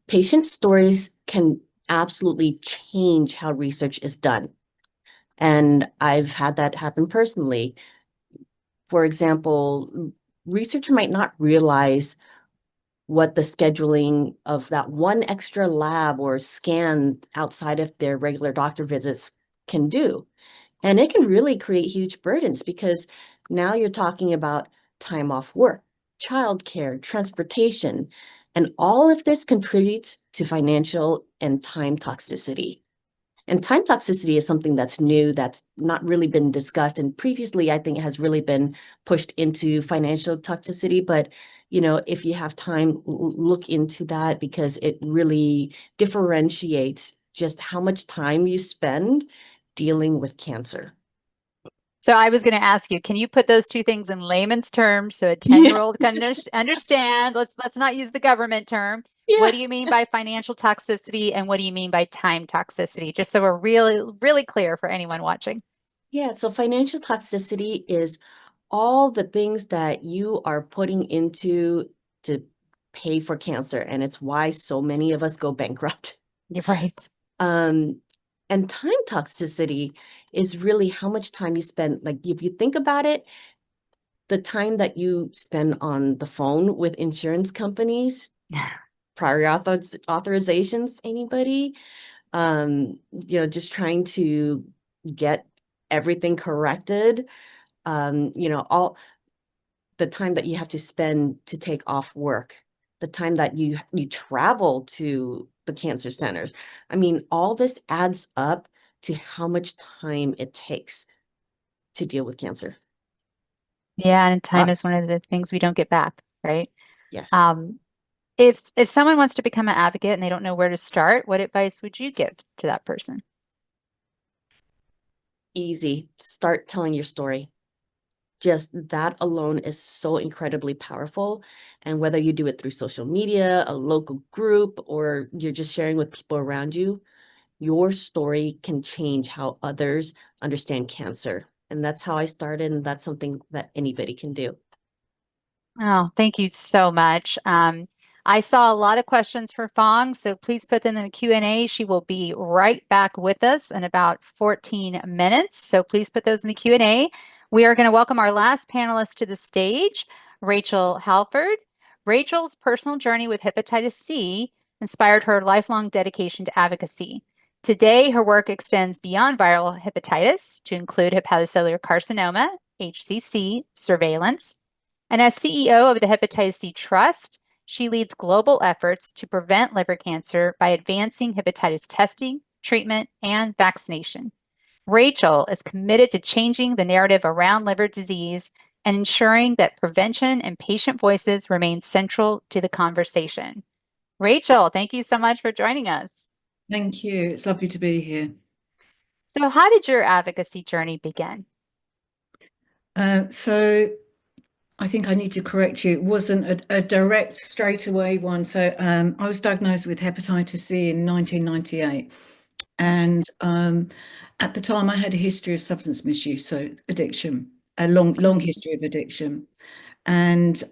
patient stories can absolutely change how research is done. And I've had that happen personally. For example, researcher might not realize what the scheduling of that one extra lab or scan outside of their regular doctor visits can do. And it can really create huge burdens because now you're talking about time off work, childcare, transportation, and all of this contributes to financial and time toxicity. And time toxicity is something that's new, that's not really been discussed. And previously, I think it has really been pushed into financial toxicity. But, if you have time, look into that because it really differentiates just how much time you spend dealing with cancer. So I was going to ask you, can you put those two things in layman's terms so a Yeah, 10-year-old can understand? Let's not use the government term. What yeah. do you mean by financial toxicity and what do you mean by time toxicity? Just so we're really, really clear for anyone watching. Yeah, so financial toxicity is all the things that you are putting into to pay for cancer, and it's why so many of us go bankrupt. You're right. Um, and time toxicity is really how much time you spend. Like if you think about it, the time that you spend on the phone with insurance companies, prior authorizations, anybody, just trying to get everything corrected, all the time that you have to spend to take off work, the time that you travel to the cancer centers. I mean, all this adds up to how much time it takes to deal with cancer. Yeah, and time is Lots. one of the things we don't get back, right? Yes. Um, if someone wants to become an advocate and they don't know where to start, what advice would you give to that person? Easy. Start telling your story. Just that alone is so incredibly powerful. And whether you do it through social media, a local group, or you're just sharing with people around you, your story can change how others understand cancer. And that's how I started, and that's something that anybody can do. Oh, thank you so much. I saw a lot of questions for Phuong, so please put them in the Q&A. She will be right back with us in about 14 minutes. So please put those in the Q&A. We are going to welcome our last panelist to the stage, Rachel Halford. Rachel's personal journey with hepatitis C inspired her lifelong dedication to advocacy. Today, her work extends beyond viral hepatitis to include hepatocellular carcinoma, HCC, surveillance, and as CEO of the Hepatitis C Trust, she leads global efforts to prevent liver cancer by advancing hepatitis testing, treatment, and vaccination. Rachel is committed to changing the narrative around liver disease and ensuring that prevention and patient voices remain central to the conversation. Rachel, thank you so much for joining us. Thank you. It's lovely to be here. So, how did your advocacy journey begin? So I think I need to correct you. It wasn't a direct straight away one. So I was diagnosed with hepatitis C in 1998. And at the time I had a history of substance misuse, so addiction, a long history of addiction. And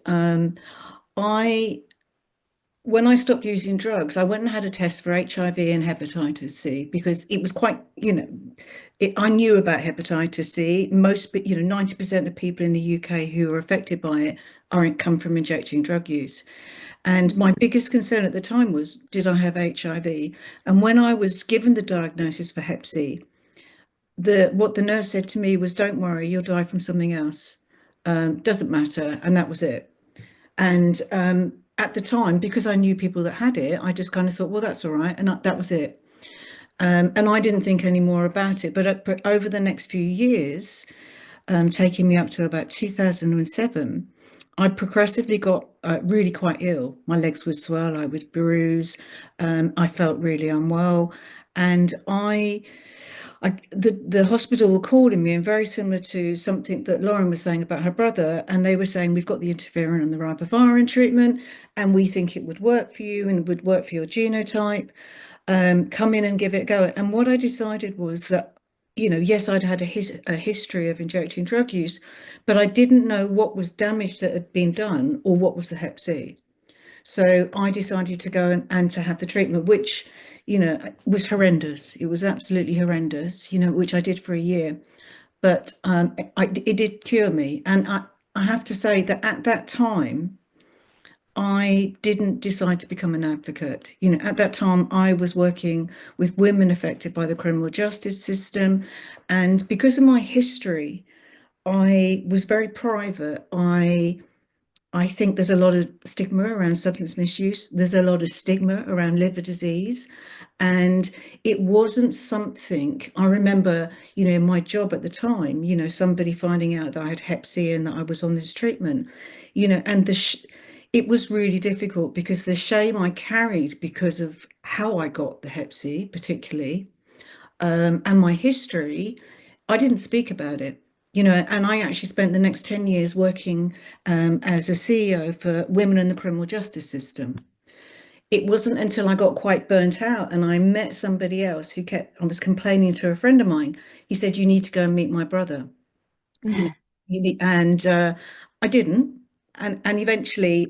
when I stopped using drugs, I went and had a test for HIV and hepatitis C because it was quite, I knew about hepatitis C. Most, 90% of people in the UK who are affected by it come from injecting drug use. And my biggest concern at the time was, did I have HIV? And when I was given the diagnosis for Hep C, what the nurse said to me was, don't worry, you'll die from something else. Doesn't matter. And that was it. And at the time, because I knew people that had it, I just kind of thought, well, that's all right. And that was it. And I didn't think any more about it. But over the next few years, taking me up to about 2007, I progressively got really quite ill. My legs would swell, I would bruise, I felt really unwell. And the hospital were calling me, and very similar to something that Lorren was saying about her brother, and they were saying, we've got the interferon and the ribavirin treatment, and we think it would work for you and would work for your genotype. Come in and give it a go. And what I decided was that, yes, I'd had a history of injecting drug use, but I didn't know what was damage that had been done or what was the Hep C. So I decided to go and to have the treatment, which, was horrendous. It was absolutely horrendous, which I did for a year. But it did cure me. And I have to say that at that time, I didn't decide to become an advocate. At that time, I was working with women affected by the criminal justice system. And because of my history, I was very private. I think there's a lot of stigma around substance misuse. There's a lot of stigma around liver disease. And it wasn't something, I remember, in my job at the time, somebody finding out that I had Hep C and that I was on this treatment, and it was really difficult because the shame I carried because of how I got the Hep C, particularly, and my history, I didn't speak about it. And I actually spent the next 10 years working as a CEO for women in the criminal justice system. It wasn't until I got quite burnt out and I met somebody else I was complaining to a friend of mine. He said, you need to go and meet my brother. And I didn't. And eventually,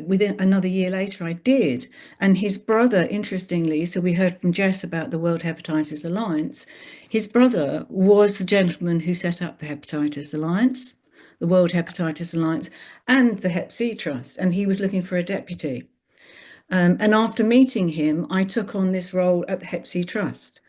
within another year later, I did. And his brother, interestingly, so we heard from Jess about the World Hepatitis Alliance. His brother was the gentleman who set up the Hepatitis Alliance. the World Hepatitis Alliance, and the Hep C Trust, and he was looking for a deputy. And after meeting him, I took on this role at the Hep C Trust.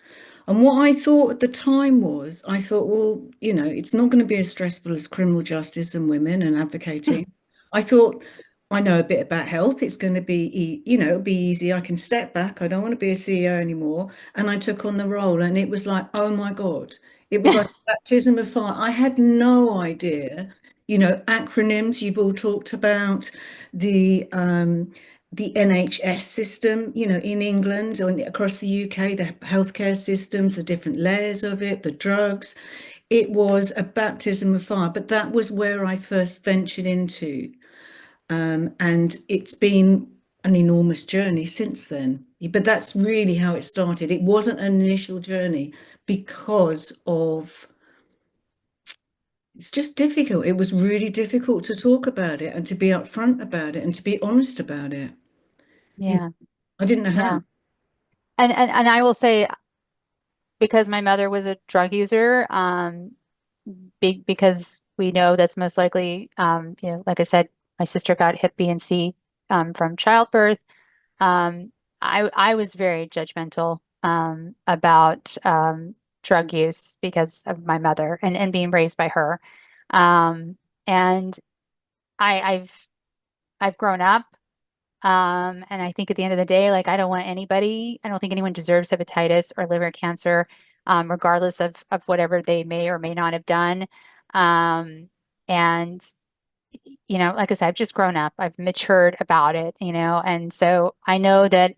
And what I thought at the time was, I thought, well, you know, it's not going to be as stressful as criminal justice and women and advocating. I thought, I know a bit about health. It's going to be, you know, it'll be easy. I can step back. I don't want to be a CEO anymore. And I took on the role, and it was like, oh my God, it was like a baptism of fire. I had no idea, you know, acronyms you've all talked about, the NHS system, you know, in England or across the UK, the healthcare systems, the different layers of it, the drugs. It was a baptism of fire, but that was where I first ventured into. And it's been an enormous journey since then. But that's really how it started. It wasn't an initial journey because of, it's just difficult. It was really difficult to talk about it and to be upfront about it and to be honest about it. Yeah. I didn't know Yeah. how. And I will say, because my mother was a drug user, because we know that's most likely, you know, like I said, my sister got Hep B and C from childbirth. I was very judgmental about drug use because of my mother and being raised by her. And I've grown up. And I think at the end of the day, like I don't think anyone deserves hepatitis or liver cancer, regardless of whatever they may or may not have done. And you know, like I said, I've just grown up. I've matured about it, you know, and so I know that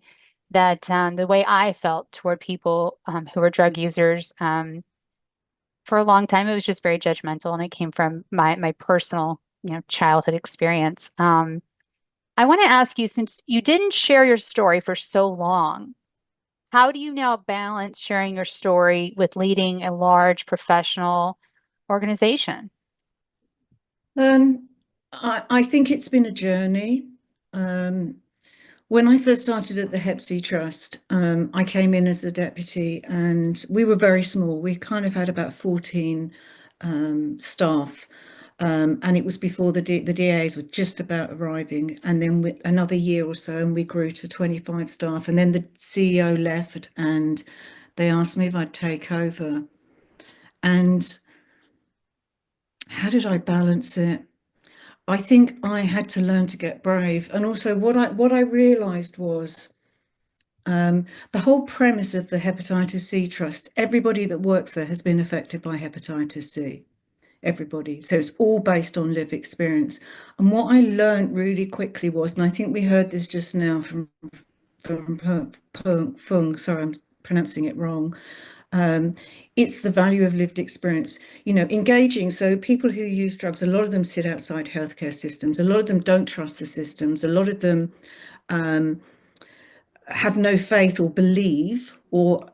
the way I felt toward people who were drug users, for a long time, it was just very judgmental, and it came from my personal, you know, childhood experience. I want to ask you, since you didn't share your story for so long, how do you now balance sharing your story with leading a large professional organization? Um, I think it's been a journey. Um, when I first started at the Hep C Trust, I came in as a deputy, and we were very small. We kind of had about 14 staff, and it was before the DAs were just about arriving. And then another year or so, and we grew to 25 staff. And then the CEO left, and they asked me if I'd take over. And how did I balance it? I think I had to learn to get brave. And also what I realized was the whole premise of the Hepatitis C Trust, everybody that works there has been affected by hepatitis C. Everybody. So it's all based on lived experience. And what I learned really quickly was, and I think we heard this just now from Phuong, sorry, I'm pronouncing it wrong. It's the value of lived experience, you know, engaging. So people who use drugs, a lot of them sit outside healthcare systems. A lot of them don't trust the systems. A lot of them have no faith or believe or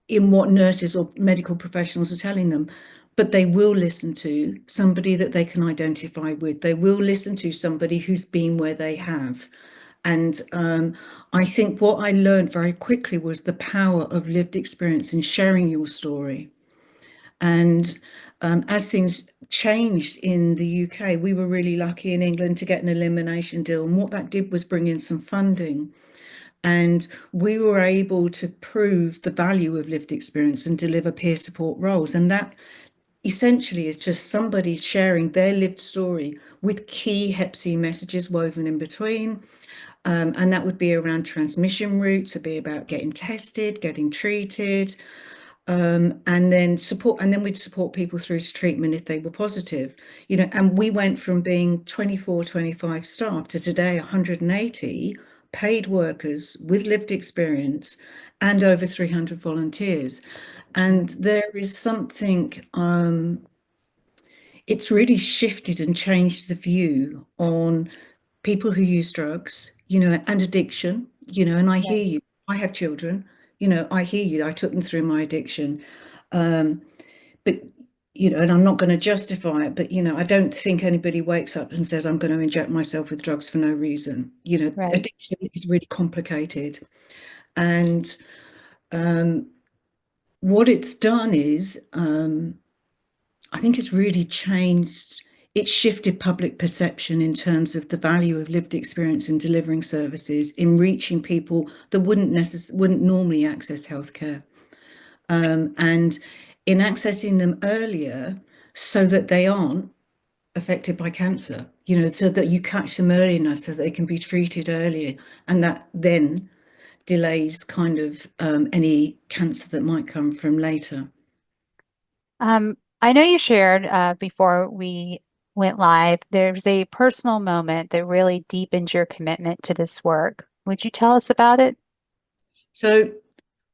in what nurses or medical professionals are telling them, but they will listen to somebody that they can identify with. They will listen to somebody who's been where they have. And I think what I learned very quickly was the power of lived experience and sharing your story. And as things changed in the UK, we were really lucky in England to get an elimination deal. And what that did was bring in some funding. And we were able to prove the value of lived experience and deliver peer support roles. And that essentially is just somebody sharing their lived story with key Hep C messages woven in between. And that would be around transmission routes, it'd be about getting tested, getting treated, and then we'd support people through to treatment if they were positive, you know. And we went from being 24, 25 staff to today 180 paid workers with lived experience and over 300 volunteers. And there is something, it's really shifted and changed the view on people who use drugs, you know, and addiction, you know. And I hear you, I have children, you know, I hear you, I took them through my addiction. But, you know, and I'm not going to justify it, but, you know, I don't think anybody wakes up and says, I'm going to inject myself with drugs for no reason. You know, Right. addiction is really complicated. And what it's done is, I think it's really changed it shifted public perception in terms of the value of lived experience in delivering services, in reaching people that wouldn't normally access healthcare, and in accessing them earlier so that they aren't affected by cancer, so that you catch them early enough so that they can be treated earlier, and that then delays kind of any cancer that might come from later. I know you shared before we went live, there's a personal moment that really deepened your commitment to this work. Would you tell us about it? So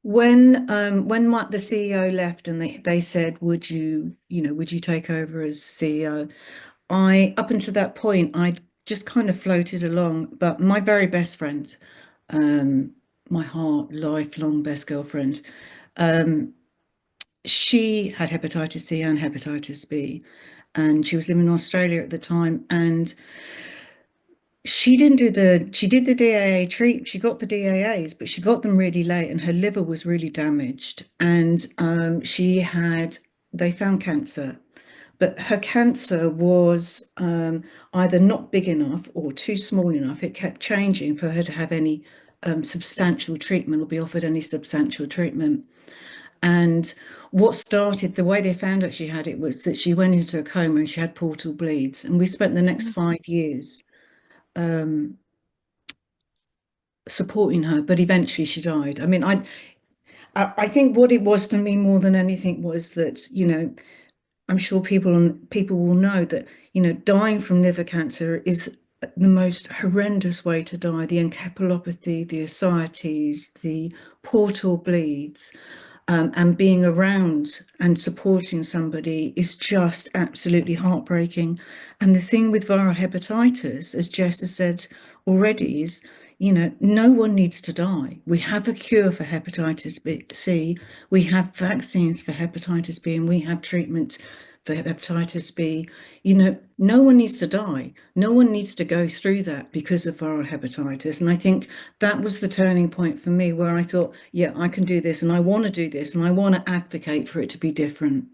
when the CEO left and they said, would you take over as CEO? Up until that point, I just kind of floated along, but my very best friend, my lifelong best girlfriend, she had hepatitis C and hepatitis B, and she was living in Australia at the time, and she did the DAA treat. She got the DAAs, but she got them really late, and her liver was really damaged, and they found cancer, but her cancer was either not big enough or too small enough. It kept changing for her to have any substantial treatment or be offered any substantial treatment. And what started, the way they found out she had it was that she went into a coma and she had portal bleeds. And we spent the next 5 years supporting her, but eventually she died. I mean, I think what it was for me more than anything was that, I'm sure people will know that, dying from liver cancer is the most horrendous way to die. The encephalopathy, the ascites, the portal bleeds, and being around and supporting somebody is just absolutely heartbreaking. And the thing with viral hepatitis, as Jess has said already, is, no one needs to die. We have a cure for hepatitis C, we have vaccines for hepatitis B, and we have treatment for hepatitis B. No one needs to die. No one needs to go through that because of viral hepatitis. And I think that was the turning point for me, where I thought, yeah, I can do this, and I want to do this, and I want to advocate for it to be different,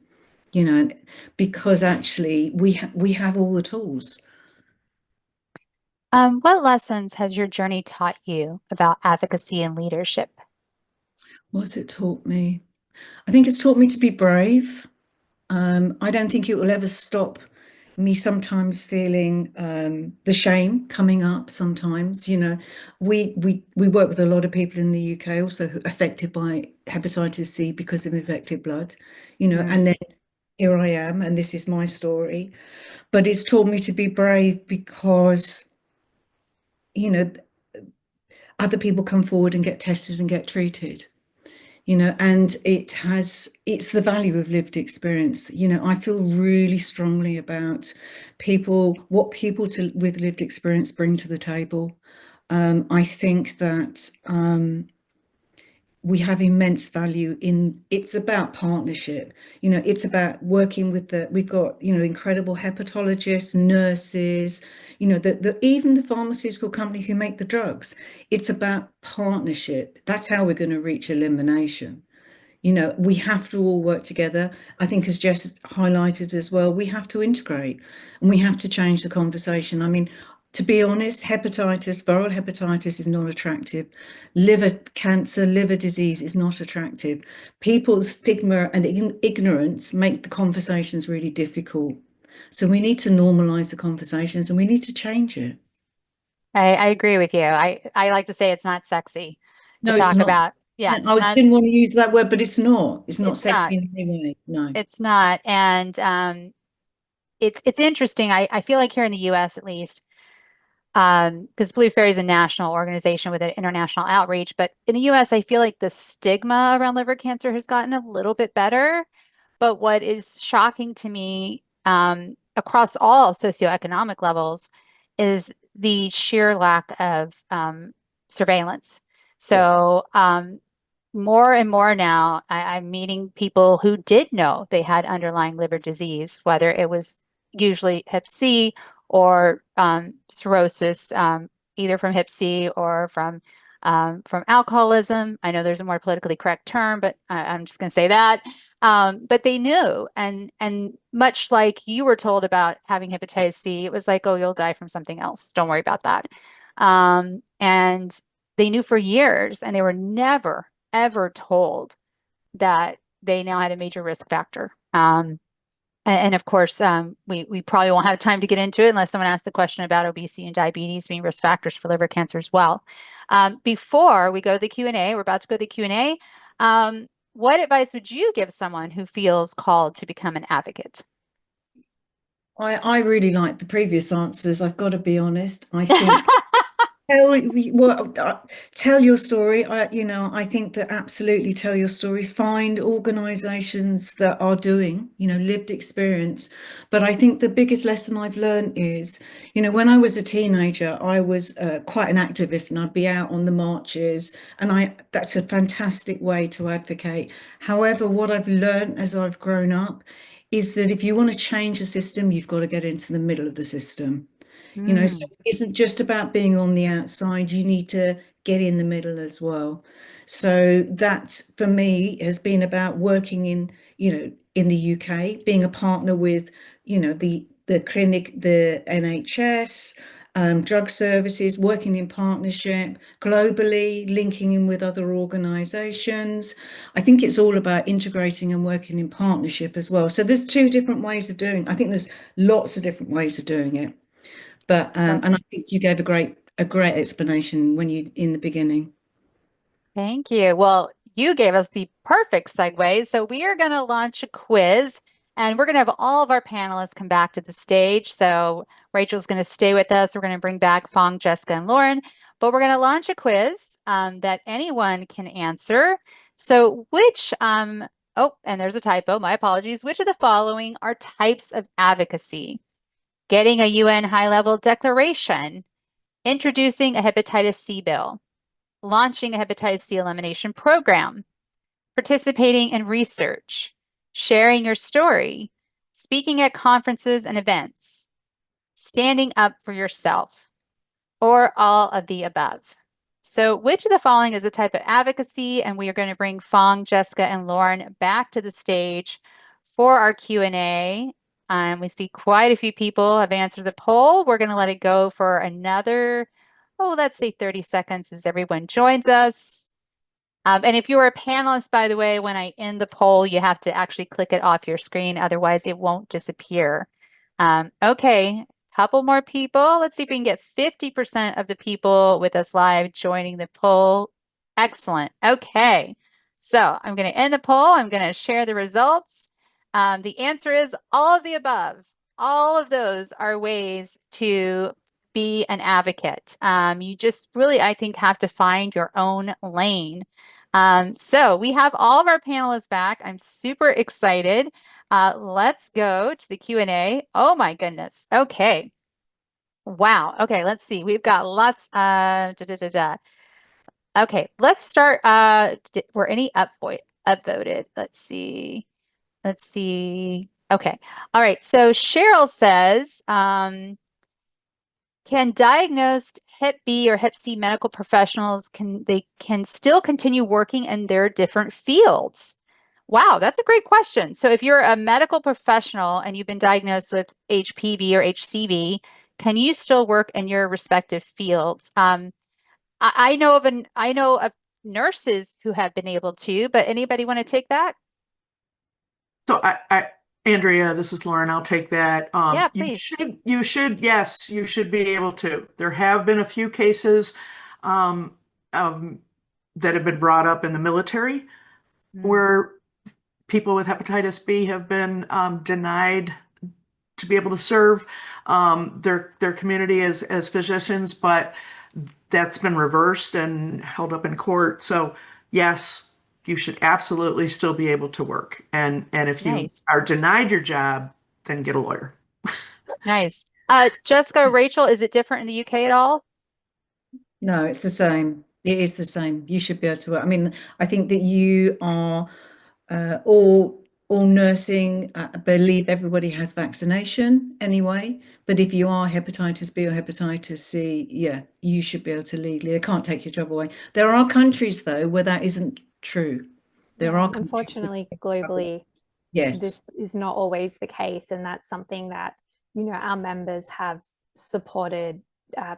because actually we have all the tools. What lessons has your journey taught you about advocacy and leadership? What's it taught me? I think it's taught me to be brave. I don't think it will ever stop me sometimes feeling the shame coming up sometimes. We work with a lot of people in the UK also who are affected by hepatitis C because of infected blood, and then here I am, and this is my story. But it's taught me to be brave because, other people come forward and get tested and get treated. And it's the value of lived experience. I feel really strongly about what people with lived experience bring to the table. I think that we have immense value it's about partnership. It's about working we've got, incredible hepatologists, nurses, even the pharmaceutical company who make the drugs. It's about partnership. That's how we're going to reach elimination. We have to all work together. I think, as Jess highlighted as well, we have to integrate and we have to change the conversation. I mean, to be honest, viral hepatitis is not attractive. Liver cancer, liver disease is not attractive. People's stigma and ignorance make the conversations really difficult. So we need to normalize the conversations and we need to change it. I agree with you. I like to say it's not sexy to No, it's talk not. about. Yeah, I didn't want to use that word, but it's not. It's not it's sexy not. in any way. No. It's not. And it's interesting. I feel like here in the US at least, because Blue Fairy is a national organization with an international outreach, but in the US, I feel like the stigma around liver cancer has gotten a little bit better. But what is shocking to me, across all socioeconomic levels, is the sheer lack of surveillance. So more and more now, I'm meeting people who did know they had underlying liver disease, whether it was usually Hep C or cirrhosis, either from Hep C or from from alcoholism. I know there's a more politically correct term, but I'm just going to say that. But they knew, and much like you were told about having hepatitis C, it was like, oh, you'll die from something else. Don't worry about that. And they knew for years, and they were never, ever told that they now had a major risk factor. And of course, we probably won't have time to get into it unless someone asks the question about obesity and diabetes being risk factors for liver cancer as well. Before we go to the Q&A, we're about to go to the Q&A. What advice would you give someone who feels called to become an advocate? I really like the previous answers. I've got to be honest. I think tell your story. I think that absolutely tell your story. Find organizations that are doing, lived experience. But I think the biggest lesson I've learned is, when I was a teenager, I was quite an activist, and I'd be out on the marches, and that's a fantastic way to advocate. However, what I've learned as I've grown up is that if you want to change a system, you've got to get into the middle of the system. So it isn't just about being on the outside, you need to get in the middle as well. So that for me has been about working in the UK, being a partner with, the clinic, the NHS, drug services, working in partnership globally, linking in with other organizations. I think it's all about integrating and working in partnership as well. So there's two different ways of doing it. I think there's lots of different ways of doing it. But and I think you gave a great explanation in the beginning. Thank you. Well, you gave us the perfect segue. So we are going to launch a quiz, and we're going to have all of our panelists come back to the stage. So Rachel's going to stay with us. We're going to bring back Phuong, Jessica, and Lorren, but we're going to launch a quiz that anyone can answer. So oh, and there's a typo, my apologies. Which of the following are types of advocacy? Getting a UN high-level declaration, introducing a hepatitis C bill, launching a hepatitis C elimination program, participating in research, sharing your story, speaking at conferences and events, standing up for yourself, or all of the above. So which of the following is a type of advocacy? And we are going to bring Phuong, Jessica, and Lorren back to the stage for our Q&A. We see quite a few people have answered the poll. We're going to let it go for another, let's say 30 seconds as everyone joins us. And if you're a panelist, by the way, when I end the poll, you have to actually click it off your screen. Otherwise, it won't disappear. Okay, couple more people. Let's see if we can get 50% of the people with us live joining the poll. Excellent. Okay, so I'm going to end the poll. I'm going to share the results. The answer is all of the above. All of those are ways to be an advocate. You just really, I think, have to find your own lane. So we have all of our panelists back. I'm super excited. Let's go to the Q&A. Oh my goodness. Okay. Wow. Okay, let's see. We've got lots. Okay, let's start. Were any upvoted? Let's see. Let's see. Okay. All right. So Cheryl says, can diagnosed Hep B or Hep C medical professionals can still continue working in their different fields? Wow, that's a great question. So if you're a medical professional and you've been diagnosed with HPV or HCV, can you still work in your respective fields? I know of nurses who have been able to, but anybody want to take that? So Andrea, this is Lorren. I'll take that. Yeah, please. Yes, you should be able to. There have been a few cases that have been brought up in the military where people with hepatitis B have been denied to be able to serve their community as physicians, but that's been reversed and held up in court. So yes, you should absolutely still be able to work. And if you are denied your job, then get a lawyer. Nice. Jessica, Rachel, is it different in the UK at all? No, it's the same. It is the same. You should be able to work. I mean, I think that you are all all nursing, I believe everybody has vaccination anyway. But if you are hepatitis B or hepatitis C, yeah, you should be able to legally. They can't take your job away. There are countries, though, where that isn't true. There are countries. Unfortunately, globally, Yes. this is not always the case, and that's something that, you know, our members have supported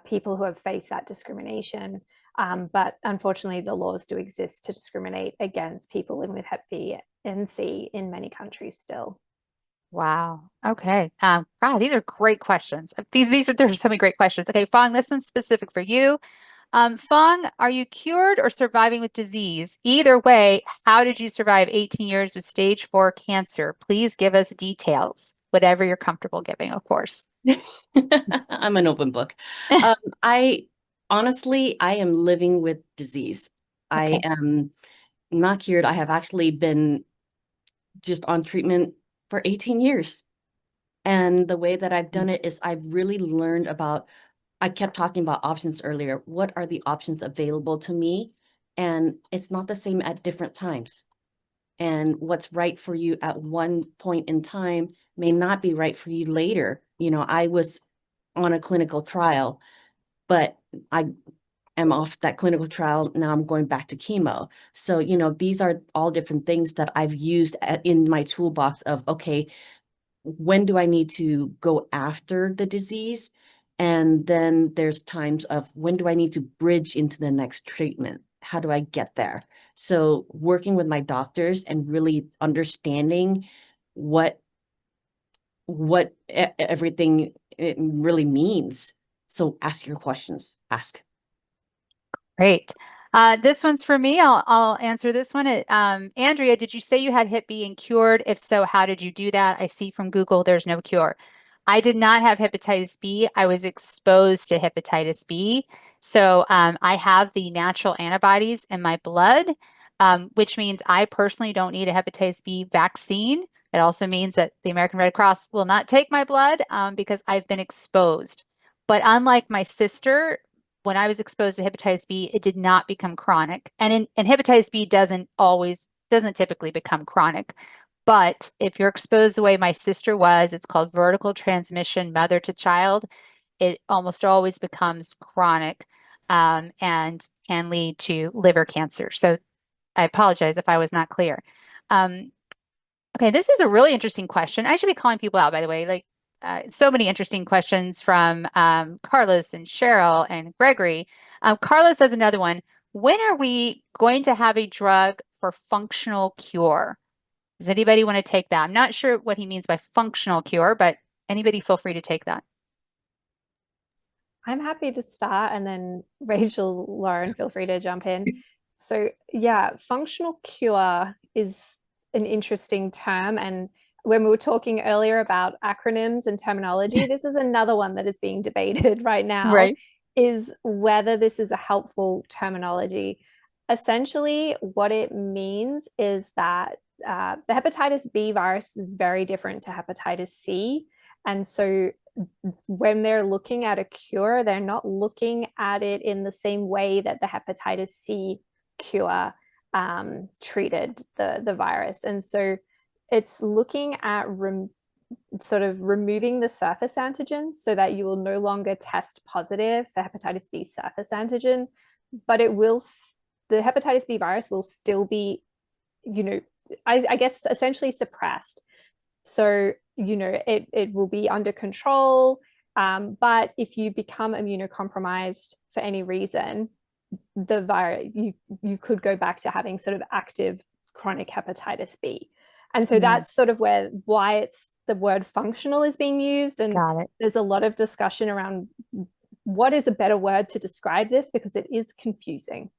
people who have faced that discrimination. But unfortunately, the laws do exist to discriminate against people living with Hep B and C in many countries still. Wow. Okay. God, these are great questions. There's so many great questions. Okay, Phuong, this one's specific for you. Phuong, are you cured or surviving with disease? Either way, how did you survive 18 years with stage 4 cancer? Please give us details, whatever you're comfortable giving, of course. I'm an open book. I honestly, I am living with disease. I am not cured. I have actually been just on treatment for 18 years. And the way that I've done it is I've really learned about, I kept talking about options earlier. What are the options available to me? And it's not the same at different times. And what's right for you at one point in time may not be right for you later. You know, I was on a clinical trial, but I am off that clinical trial. Now I'm going back to chemo. So, you know, these are all different things that I've used in my toolbox of, okay, when do I need to go after the disease? And then there's times of when do I need to bridge into the next treatment? How do I get there? So working with my doctors and really understanding what everything it really means. So ask your questions. Ask. Great. This one's for me. I'll answer this one. Andrea, did you say you had Hep B and cured? If so, how did you do that? I see from Google there's no cure. I did not have hepatitis B. I was exposed to hepatitis B. So I have the natural antibodies in my blood, which means I personally don't need a hepatitis B vaccine. It also means that the American Red Cross will not take my blood because I've been exposed. But unlike my sister, when I was exposed to hepatitis B, it did not become chronic. And hepatitis B doesn't typically become chronic. But if you're exposed the way my sister was, it's called vertical transmission, mother to child. It almost always becomes chronic and can lead to liver cancer. So I apologize if I was not clear. Okay, this is a really interesting question. I should be calling people out, by the way. Like so many interesting questions from Carlos and Cheryl and Gregory. Carlos has another one. When are we going to have a drug for functional cure? Does anybody want to take that? I'm not sure what he means by functional cure, but anybody feel free to take that. I'm happy to start, and then Rachel, Lorren, feel free to jump in. So yeah, functional cure is an interesting term. And when we were talking earlier about acronyms and terminology, this is another one that is being debated right now, Right. is whether this is a helpful terminology. Essentially, what it means is that the hepatitis B virus is very different to hepatitis C. And so when they're looking at a cure, they're not looking at it in the same way that the hepatitis C cure treated the virus. And so it's looking at sort of removing the surface antigen so that you will no longer test positive for hepatitis B surface antigen, but the hepatitis B virus will still be, you know, I guess essentially suppressed. So, you know, it will be under control. But if you become immunocompromised for any reason, the virus, you could go back to having sort of active chronic hepatitis B. And so that's sort of why it's the word functional is being used. And there's a lot of discussion around what is a better word to describe this, because it is confusing.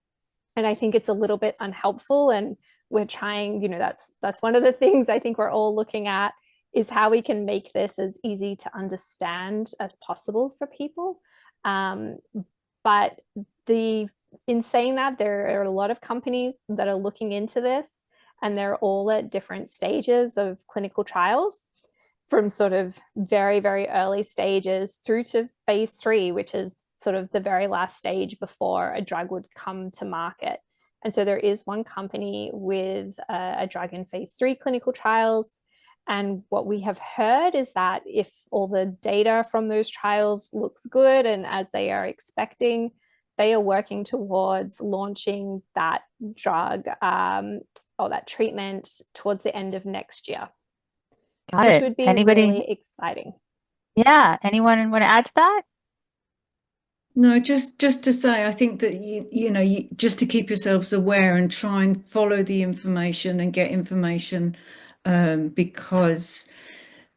And I think it's a little bit unhelpful. And we're trying, you know, that's one of the things I think we're all looking at, is how we can make this as easy to understand as possible for people. But in saying that, there are a lot of companies that are looking into this, and they're all at different stages of clinical trials, from sort of very, very early stages through to phase 3, which is sort of the very last stage before a drug would come to market. And so there is one company with a drug in phase 3 clinical trials. And what we have heard is that if all the data from those trials looks good and as they are expecting, they are working towards launching that drug or that treatment towards the end of next year, Got which it. would be Anybody? really exciting. Yeah. Anyone want to add to that? No, just to say, I think that just to keep yourselves aware and try and follow the information and get information, because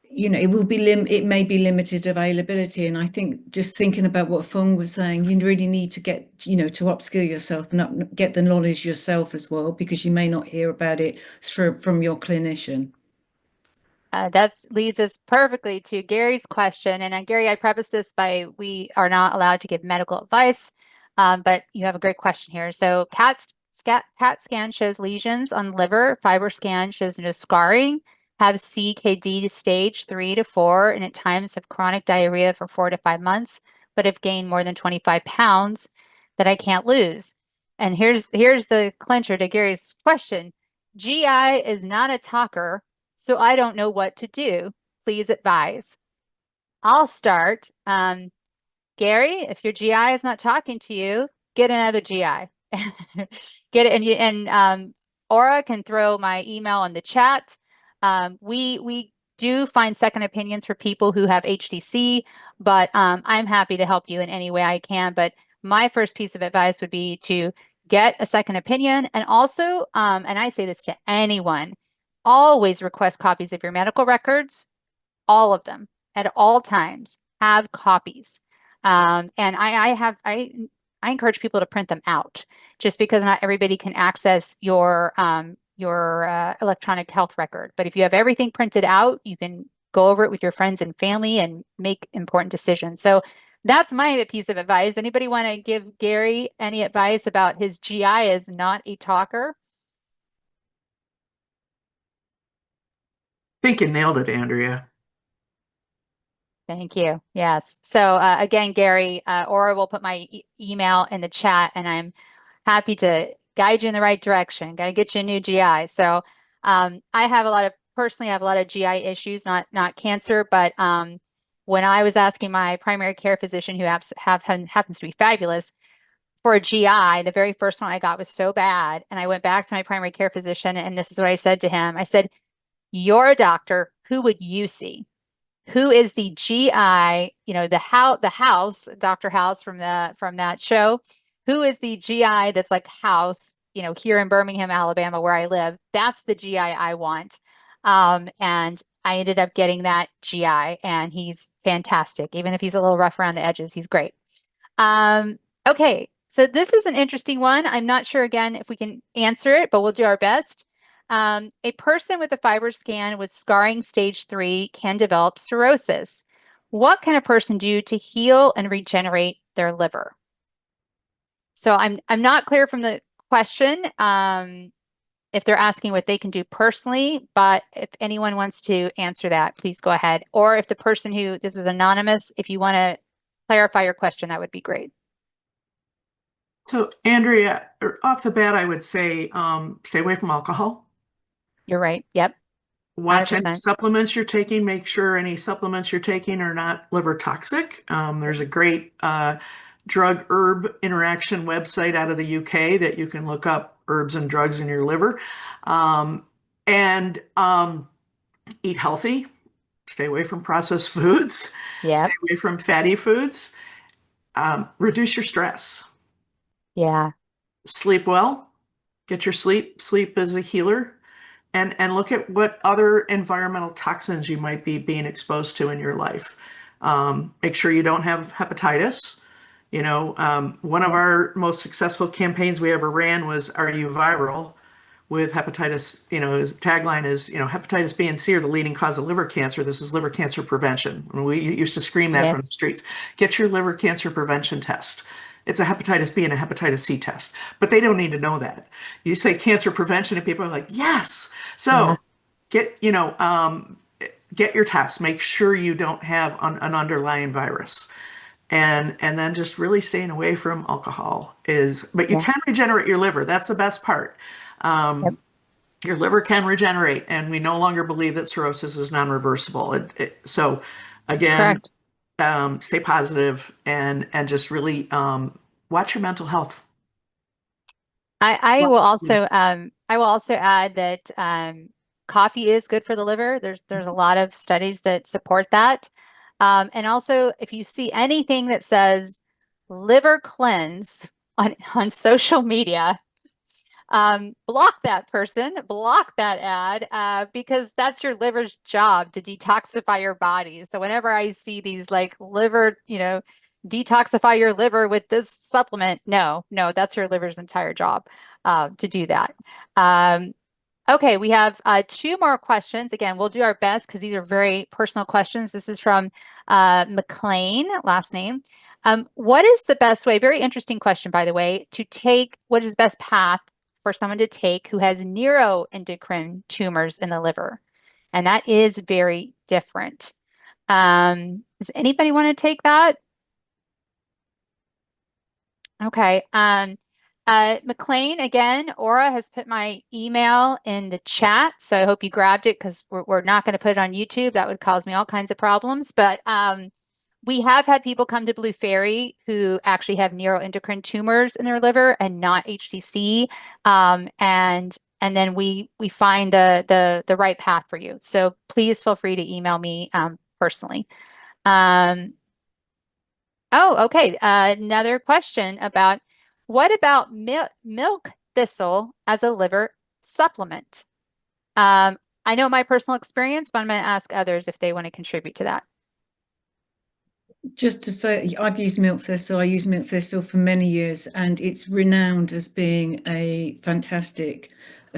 it may be limited availability. And I think just thinking about what Phuong was saying, you really need to get to upskill yourself and get the knowledge yourself as well, because you may not hear about it from your clinician. That leads us perfectly to Gary's question. And Gary, I preface this by we are not allowed to give medical advice, but you have a great question here. So CAT scan shows lesions on liver, fiber scan shows no scarring, have CKD stage 3 to 4, and at times have chronic diarrhea for 4 to 5 months, but have gained more than 25 pounds that I can't lose. And here's the clincher to Gary's question. GI is not a talker, so I don't know what to do. Please advise. I'll start. Gary, if your GI is not talking to you, get another GI. Get it, and Aura can throw my email in the chat. We do find second opinions for people who have HCC, but I'm happy to help you in any way I can. But my first piece of advice would be to get a second opinion, and also, and I say this to anyone, always request copies of your medical records, all of them at all times. Have copies. And I encourage people to print them out, just because not everybody can access your electronic health record. But if you have everything printed out, you can go over it with your friends and family and make important decisions. So that's my piece of advice. Anybody want to give Gary any advice about his GI is not a talker? I think you nailed it, Andrea. Thank you. Yes. So again, Gary, Aura will put my email in the chat, and I'm happy to guide you in the right direction. Got to get you a new GI. So I have personally have a lot of GI issues, not cancer, but when I was asking my primary care physician, who happens to be fabulous, for a GI, the very first one I got was so bad, and I went back to my primary care physician, and this is what I said to him. I said, "You're a doctor. Who would you see? Who is the GI, the House, Dr. House from that show? Who is the GI that's like House, here in Birmingham, Alabama, where I live? That's the GI I want." And I ended up getting that GI, and he's fantastic. Even if he's a little rough around the edges, he's great. Okay, so this is an interesting one. I'm not sure, again, if we can answer it, but we'll do our best. A person with a fiber scan with scarring stage 3 can develop cirrhosis. What can a person do to heal and regenerate their liver? So I'm not clear from the question if they're asking what they can do personally, but if anyone wants to answer that, please go ahead. Or if the person this was anonymous, if you want to clarify your question, that would be great. So, Andrea, off the bat, I would say stay away from alcohol. You're right. Yep. Watch any 100%. supplements you're taking. Make sure any supplements you're taking are not liver toxic. There's a great drug herb interaction website out of the UK that you can look up herbs and drugs in your liver. And eat healthy. Stay away from processed foods. Yep. Stay away from fatty foods. Reduce your stress. Yeah. Sleep well. Get your sleep. Sleep is a healer. And look at what other environmental toxins you might be being exposed to in your life. Make sure you don't have hepatitis. One of our most successful campaigns we ever ran was "Are you viral?" with hepatitis. His tagline is, hepatitis B and C are the leading cause of liver cancer. This is liver cancer prevention. And we used to scream that from the streets. Get your liver cancer prevention test. It's a hepatitis B and a hepatitis C test, but they don't need to know that. You say cancer prevention and people are like, yes. So get your test. Make sure you don't have an underlying virus. and then just really staying away from alcohol but you Yeah. can regenerate your liver. That's the best part. Yep. Your liver can regenerate, and we no longer believe that cirrhosis is non-reversible. So That's again, correct. stay positive and just really watch your mental health. I will also add that coffee is good for the liver. There's a lot of studies that support that. And also, if you see anything that says liver cleanse on social media, block that person, block that ad, because that's your liver's job to detoxify your body. So whenever I see these like liver, detoxify your liver with this supplement, no, that's your liver's entire job to do that. Okay, we have two more questions. Again, we'll do our best because these are very personal questions. This is from McLean, last name. What is the best way, very interesting question, by the way, what is the best path for someone to take who has neuroendocrine tumors in the liver? And that is very different. Does anybody want to take that? Okay. McLean, again, Aura has put my email in the chat, so I hope you grabbed it because we're not going to put it on YouTube. That would cause me all kinds of problems. But we have had people come to Blue Faery who actually have neuroendocrine tumors in their liver and not HCC, and then we find the right path for you. So please feel free to email me personally. Oh, okay. Another question about what about milk thistle as a liver supplement? I know my personal experience, but I'm going to ask others if they want to contribute to that. Just to say, I've used milk thistle. I used milk thistle for many years, and it's renowned as being a fantastic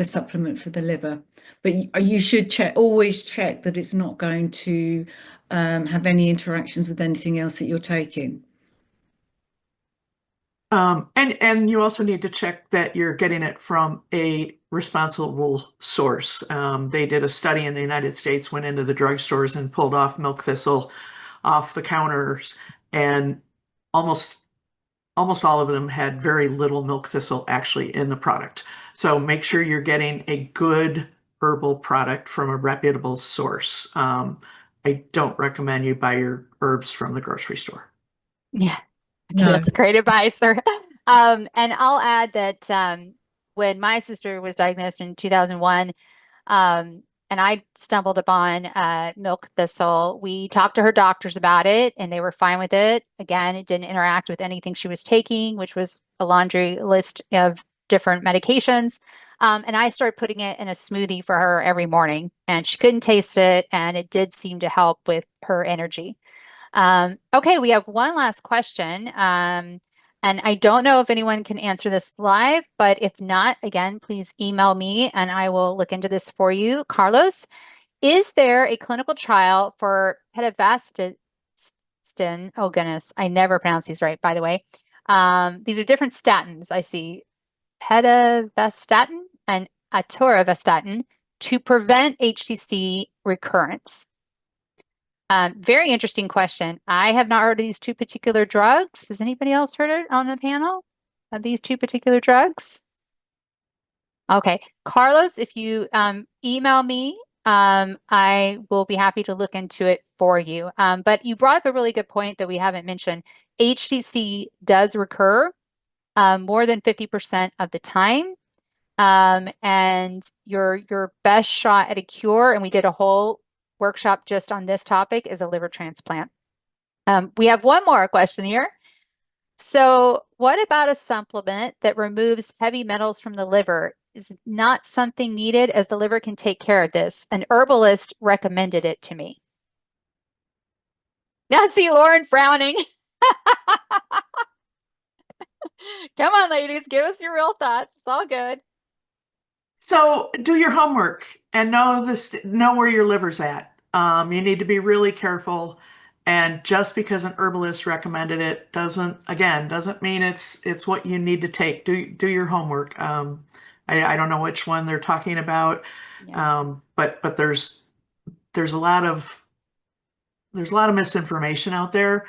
supplement for the liver. But you should always check that it's not going to have any interactions with anything else that you're taking. And you also need to check that you're getting it from a responsible source. They did a study in the United States, went into the drugstores and pulled off milk thistle off the counters, and almost all of them had very little milk thistle actually in the product. So make sure you're getting a good herbal product from a reputable source. I don't recommend you buy your herbs from the grocery store. Yeah. Okay, No. that's great advice, sir. And I'll add that when my sister was diagnosed in 2001, and I stumbled upon milk thistle, we talked to her doctors about it, and they were fine with it. Again, it didn't interact with anything she was taking, which was a laundry list of different medications. And I started putting it in a smoothie for her every morning, and she couldn't taste it, and it did seem to help with her energy. Okay, we have one last question. And I don't know if anyone can answer this live, but if not, again, please email me and I will look into this for you. Carlos, is there a clinical trial for pitavastatin? Oh goodness, I never pronounce these right, by the way. These are different statins. I see pitavastatin and atorvastatin to prevent HCC recurrence. Very interesting question. I have not heard of these two particular drugs. Has anybody else heard it on the panel of these two particular drugs? Okay, Carlos, if you email me, I will be happy to look into it for you. But you brought up a really good point that we haven't mentioned. HCC does recur more than 50% of the time. And your best shot at a cure, and we did a whole workshop just on this topic, is a liver transplant. We have one more question here. So what about a supplement that removes heavy metals from the liver? Is not something needed as the liver can take care of this. An herbalist recommended it to me. Now see Lorren frowning. Come on, ladies, give us your real thoughts. It's all good. So do your homework and know where your liver's at. You need to be really careful. And just because an herbalist recommended it doesn't mean it's what you need to take. Do your homework. I don't know which one they're talking about, Yeah. but there's a lot of misinformation out there.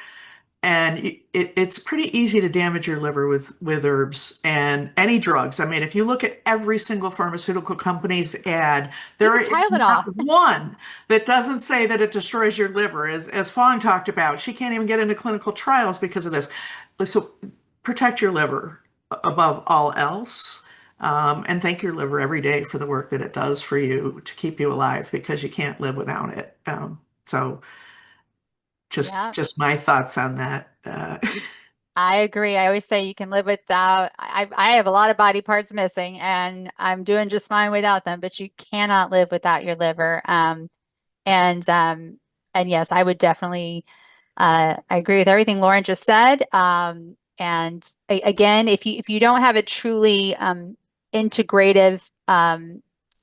And it's pretty easy to damage your liver with herbs and any drugs. I mean, if you look at every single pharmaceutical company's ad, there Even is Tylenol. not one that doesn't say that it destroys your liver. As Phuong talked about, she can't even get into clinical trials because of this. So protect your liver above all else. And thank your liver every day for the work that it does for you to keep you alive, because you can't live without it. So Yeah. just my thoughts on that. I agree. I always say you can live without, I have a lot of body parts missing and I'm doing just fine without them, but you cannot live without your liver. And yes, I would definitely I agree with everything Lorren just said. And again, if you don't have a truly integrative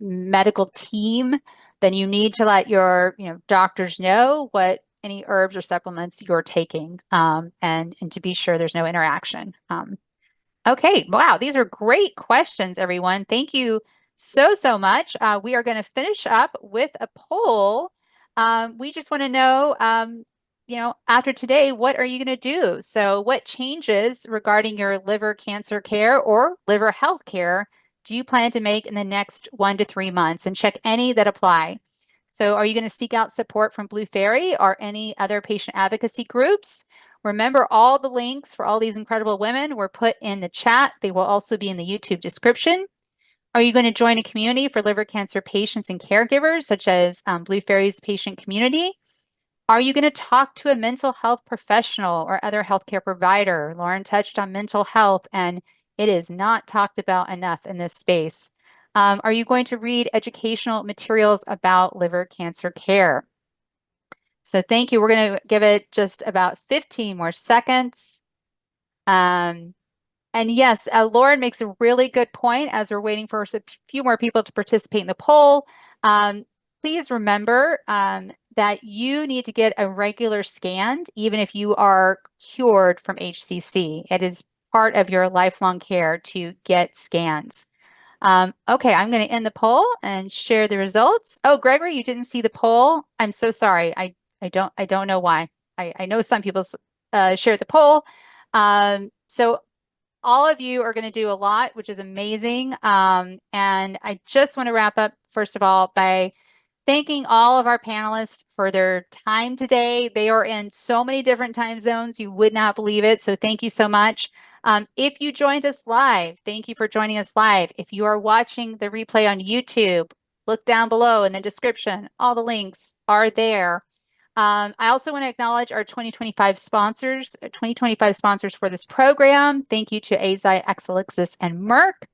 medical team, then you need to let your doctors know what any herbs or supplements you're taking, and to be sure there's no interaction. Okay, wow, these are great questions, everyone. Thank you so much. We are going to finish up with a poll. We just want to know, after today, what are you going to do? So, what changes regarding your liver cancer care or liver health care do you plan to make in the next 1 to 3 months? And check any that apply. So, are you going to seek out support from Blue Faery or any other patient advocacy groups? Remember, all the links for all these incredible women were put in the chat. They will also be in the YouTube description. Are you going to join a community for liver cancer patients and caregivers, such as Blue Faery's patient community? Are you going to talk to a mental health professional or other healthcare provider? Lorren touched on mental health, and it is not talked about enough in this space. Are you going to read educational materials about liver cancer care? So thank you. We're going to give it just about 15 more seconds. And yes, Lorren makes a really good point as we're waiting for a few more people to participate in the poll. Please remember that you need to get a regular scan, even if you are cured from HCC. It is part of your lifelong care to get scans. Okay, I'm going to end the poll and share the results. Oh, Gregory, you didn't see the poll. I'm so sorry. I don't know why. I know some people shared the poll. So all of you are going to do a lot, which is amazing. And I just want to wrap up, first of all, by thanking all of our panelists for their time today. They are in so many different time zones. You would not believe it. So thank you so much. If you joined us live, thank you for joining us live. If you are watching the replay on YouTube, look down below in the description. All the links are there. I also want to acknowledge our 2025 sponsors, for this program. Thank you to Eisai, Exelixis, and Merck.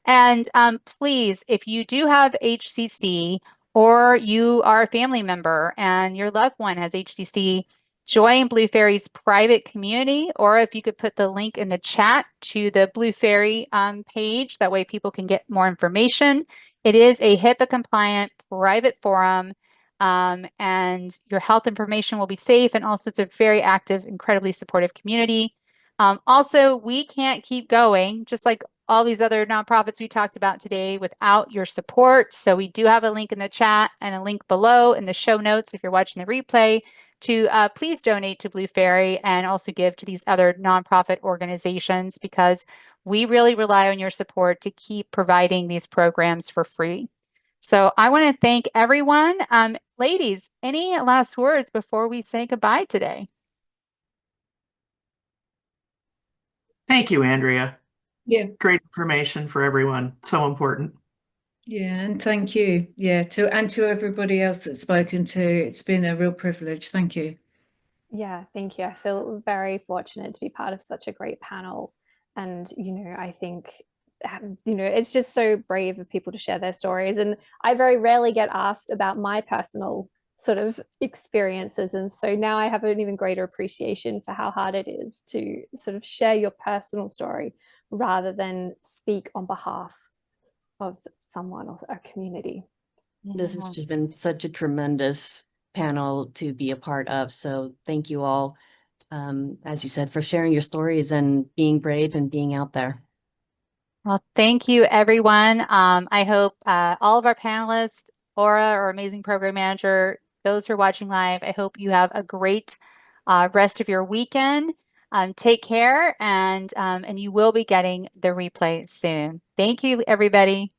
And please, if you do have HCC or you are a family member and your loved one has HCC, join Blue Faery's private community, or if you could put the link in the chat to the Blue Faery page, that way people can get more information. It is a HIPAA compliant private forum, and your health information will be safe, and also it's a very active, incredibly supportive community. Also, we can't keep going, just like all these other nonprofits we talked about today, without your support. So we do have a link in the chat and a link below in the show notes if you're watching the replay to please donate to Blue Faery and also give to these other nonprofit organizations, because we really rely on your support to keep providing these programs for free. So I want to thank everyone. Ladies, any last words before we say goodbye today? Thank you, Andrea. Yeah. Great information for everyone. So important. Yeah, and thank you. Yeah, to everybody else that's spoken to. It's been a real privilege. Thank you. Yeah, thank you. I feel very fortunate to be part of such a great panel. And, I think, it's just so brave of people to share their stories. And I very rarely get asked about my personal sort of experiences. And so now I have an even greater appreciation for how hard it is to sort of share your personal story rather than speak on behalf of someone or a community. This has just been such a tremendous panel to be a part of. So thank you all, as you said, for sharing your stories and being brave and being out there. Well, thank you, everyone. I hope all of our panelists, Laura, our amazing program manager, those who are watching live, I hope you have a great rest of your weekend. Take care, and you will be getting the replay soon. Thank you, everybody.